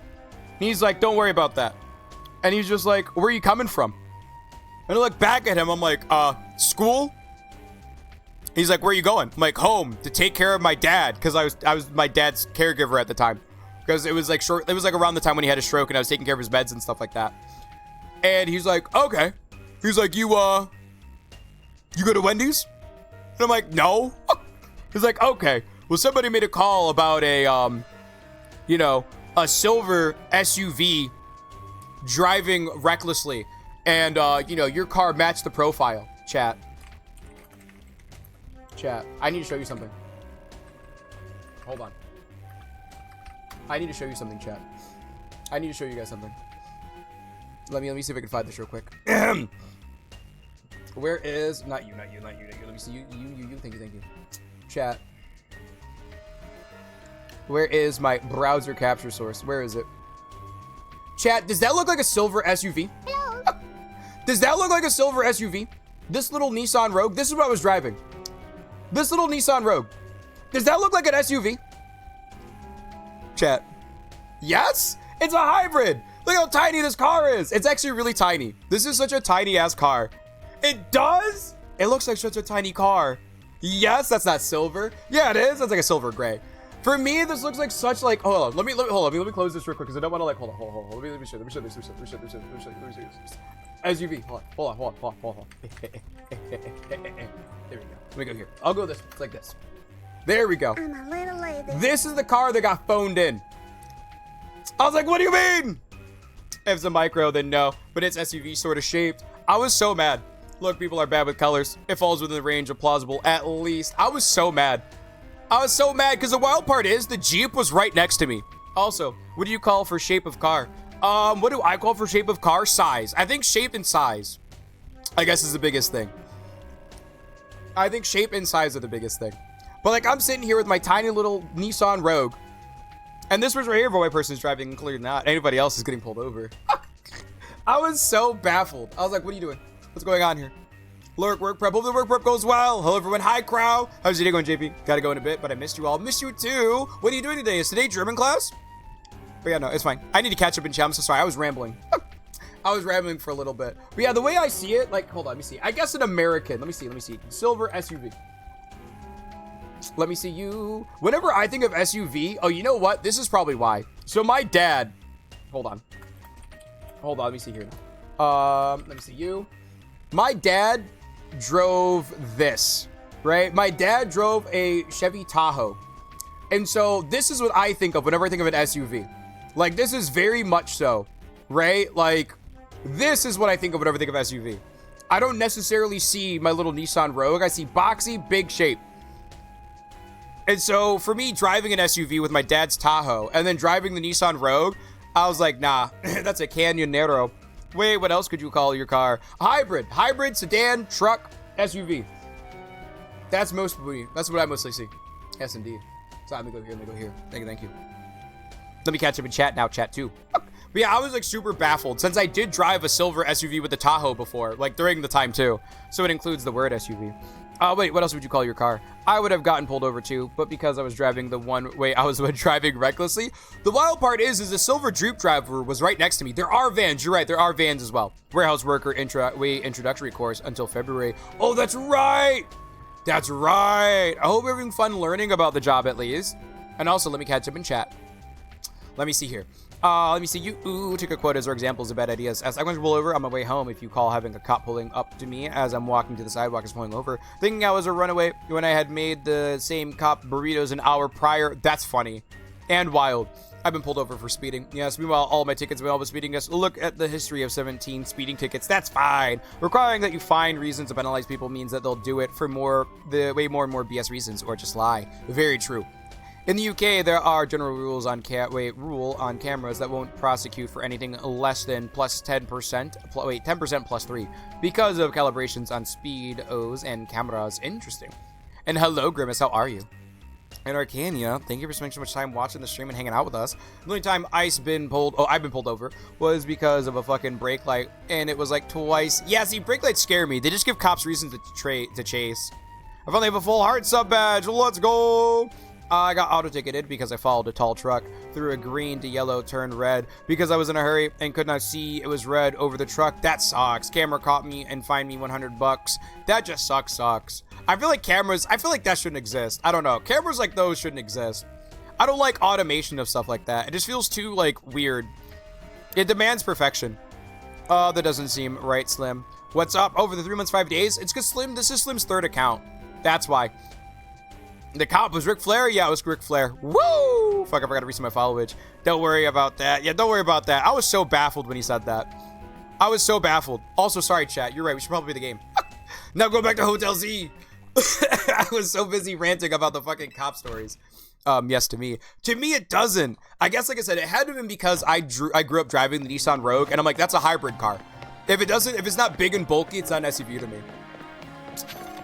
He's like, don't worry about that. And he's just like, where are you coming from? And I look back at him. I'm like, school? He's like, where are you going? I'm like, home to take care of my dad. Cause I was my dad's caregiver at the time. Cause it was like around the time when he had a stroke and I was taking care of his meds and stuff like that. And he's like, okay. He's like, you go to Wendy's? And I'm like, no. He's like, okay. Well, somebody made a call about a silver SUV driving recklessly. And, your car matched the profile. Chat, I need to show you something. Hold on. I need to show you something, chat. I need to show you guys something. Let me see if I can find this real quick. Where is not you. Let me see you. Thank you. Chat. Where is my browser capture source? Where is it? Chat, does that look like a silver SUV? Hello. Does that look like a silver SUV? This little Nissan Rogue. This is what I was driving. This little Nissan Rogue. Does that look like an SUV? Chat. Yes, it's a hybrid. Look how tiny this car is. It's actually really tiny. This is such a tiny ass car. It does? It looks like such a tiny car. Yes, that's not silver. Yeah, it is. That's like a silver gray. For me, this looks like such like, hold on. Let me close this real quick because I don't want to like, hold on. Let me show this. SUV. Hold on. There we go. Let me go here. I'll go this way. It's like this. There we go. I'm a little lady. This is the car that got phoned in. I was like, what do you mean? If it's a micro, then no. But it's SUV sort of shaped. I was so mad. Look, people are bad with colors. It falls within the range of plausible, at least. I was so mad. I was so mad because the wild part is the Jeep was right next to me. Also, what do you call for shape of car? What do I call for shape of car? Size. I think shape and size, I guess, is the biggest thing. I think shape and size are the biggest thing. But like, I'm sitting here with my tiny little Nissan Rogue. And this was right here for my person's driving, and clearly not. Anybody else is getting pulled over. I was so baffled. I was like, what are you doing? What's going on here? Work prep. Hope the work prep goes well. Hello, everyone. Hi, crowd. How's your day going, JP? Gotta go in a bit, but I missed you all. Missed you too. What are you doing today? Is today German class? But yeah, no, it's fine. I need to catch up in chat. I'm so sorry. I was rambling. I was rambling for a little bit. But yeah, the way I see it, like, hold on, let me see. I guess an American. Let me see. Silver SUV. Let me see you. Whenever I think of SUV, oh, you know what? This is probably why. So my dad, hold on, let me see here now. Let me see you. My dad drove this, right? My dad drove a Chevy Tahoe. And so this is what I think of whenever I think of an SUV. Like, this is very much so, right? Like, this is what I think of whenever I think of SUV. I don't necessarily see my little Nissan Rogue. I see boxy, big shape. And so for me, driving an SUV with my dad's Tahoe and then driving the Nissan Rogue, I was like, nah, that's a Canyonero. Wait, what else could you call your car? Hybrid, sedan, truck, SUV. That's what I mostly see. Yes, indeed. So let me go here. Thank you. Let me catch up in chat now, chat too. But yeah, I was like super baffled since I did drive a silver SUV with the Tahoe before, like during the time too. So it includes the word SUV. Wait, what else would you call your car? I would have gotten pulled over too, but because I was driving driving recklessly. The wild part is the silver Jeep driver was right next to me. There are vans. You're right. There are vans as well. Warehouse worker introductory course until February. Oh, that's right. That's right. I hope you're having fun learning about the job at least. And also, let me catch up in chat. Let me see here. Let me see you. Ooh, take a quote as our examples of bad ideas. As I'm going to pull over on my way home, if you call having a cop pulling up to me as I'm walking to the sidewalk is pulling over, thinking I was a runaway when I had made the same cop burritos an hour prior. That's funny and wild. I've been pulled over for speeding. Yes, meanwhile, all my tickets were always speeding. Yes, look at the history of 17 speeding tickets. That's fine. Requiring that you find reasons to penalize people means that they'll do it for way more and more BS reasons or just lie. Very true. In the UK, there are general rules on cameras that won't prosecute for anything less than plus 10%, 10% plus 3 because of calibrations on speedos and cameras. Interesting. And hello, Grimace, how are you? And Arcania, thank you for spending so much time watching the stream and hanging out with us. The only time I've been pulled over was because of a fucking brake light, and it was like twice. Yeah, see, brake lights scare me. They just give cops reasons to chase. I finally have a full heart sub badge. Let's go. I got auto-ticketed because I followed a tall truck through a green to yellow turned red because I was in a hurry and could not see it was red over the truck. That sucks. Camera caught me and fined me $100. That just sucks. I feel like that shouldn't exist. I don't know. Cameras like those shouldn't exist. I don't like automation of stuff like that. It just feels too, like, weird. It demands perfection. That doesn't seem right, Slim. What's up? Over the 3 months, 5 days? It's because this is Slim's third account. That's why. The cop was Ric Flair? Yeah, it was Ric Flair. Woo! Fuck, I forgot to reset my followage. Don't worry about that. Yeah, don't worry about that. I was so baffled when he said that. I was so baffled. Also, sorry, chat. You're right. We should probably be the game. Now go back to Hotel Z. I was so busy ranting about the fucking cop stories. Yes, to me. To me, it doesn't. I guess, like I said, it had to have been because I grew up driving the Nissan Rogue, and I'm like, that's a hybrid car. If it's not big and bulky, it's not an SUV to me.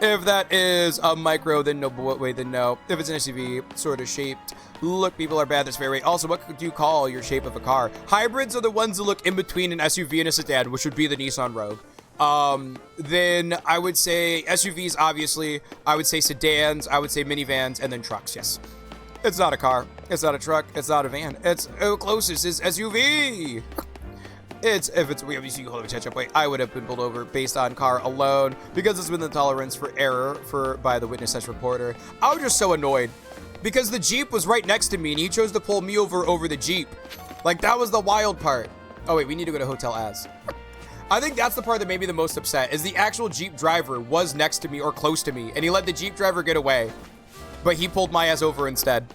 If that is a micro, then no. Then no. If it's an SUV, sort of shaped. Look, people are bad. That's very right. Also, what do you call your shape of a car? Hybrids are the ones that look in between an SUV and a sedan, which would be the Nissan Rogue. Then I would say SUVs, obviously. I would say sedans. I would say minivans, and then trucks. Yes. It's not a car. It's not a truck. It's not a van. It's closest is SUV. If it's we obviously hold catch up. Wait, I would have been pulled over based on car alone because it's been the tolerance for error by the witness reporter. I was just so annoyed because the Jeep was right next to me and he chose to pull me over the Jeep. Like, that was the wild part. Oh wait, we need to go to Hotel Az. I think that's the part that made me the most upset, is the actual Jeep driver was next to me or close to me, and he let the Jeep driver get away, but he pulled my ass over instead.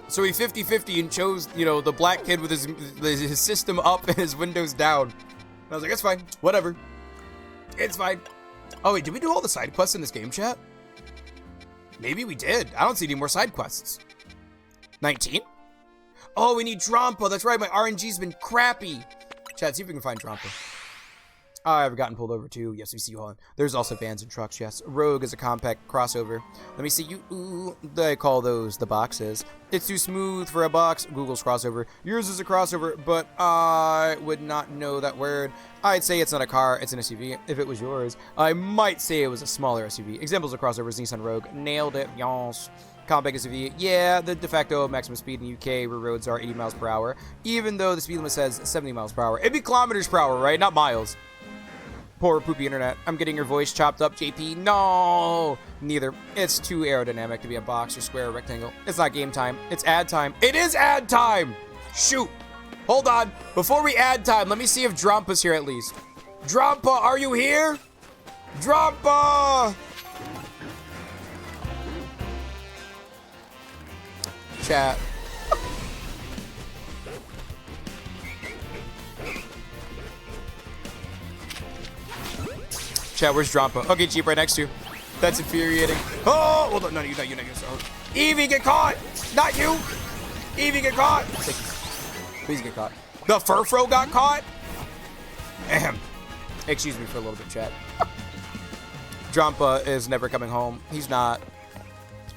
So he 50-50 and chose, you know, the black kid with his system up and his windows down. And I was like, it's fine, whatever. It's fine. Oh wait, did we do all the side quests in this game, chat? Maybe we did. I don't see any more side quests. 19? Oh, we need Drampa. That's right, my RNG's been crappy. Chat, see if we can find Drampa. I've gotten pulled over too. Yes, we see you all. There's also vans and trucks. Yes, Rogue is a compact crossover. Let me see you. Ooh, they call those the boxes. It's too smooth for a box. Google's crossover. Yours is a crossover, but I would not know that word. I'd say it's not a car. It's an SUV. If it was yours, I might say it was a smaller SUV. Examples of crossovers: Nissan Rogue. Nailed it. Yons. Compact SUV. Yeah, the de facto maximum speed in the UK where roads are 80 miles per hour, even though the speed limit says 70 miles per hour. It'd be kilometers per hour, right? Not miles. Poor poopy internet. I'm getting your voice chopped up, JP. No! Neither. It's too aerodynamic to be a box or square or rectangle. It's not game time. It's ad time. It is ad time! Shoot! Hold on. Before we add time, let me see if Drompa's here at least. Drampa, are you here? Drampa! Chat. Chat, where's Drampa? Okay, Jeep right next to you. That's infuriating. Oh, hold on. No, you're not. Evie, get caught! Not you! Evie, get caught! Please get caught. The Furfro got caught? Ahem. Excuse me for a little bit, chat. Drampa is never coming home. He's not.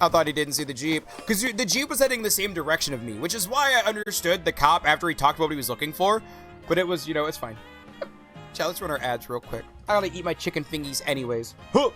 I thought he didn't see the Jeep. Because the Jeep was heading the same direction of me, which is why I understood the cop after he talked about what he was looking for. But it was, you know, it's fine. Chat, let's run our ads real quick. I gotta eat my chicken fingies anyways. Huh.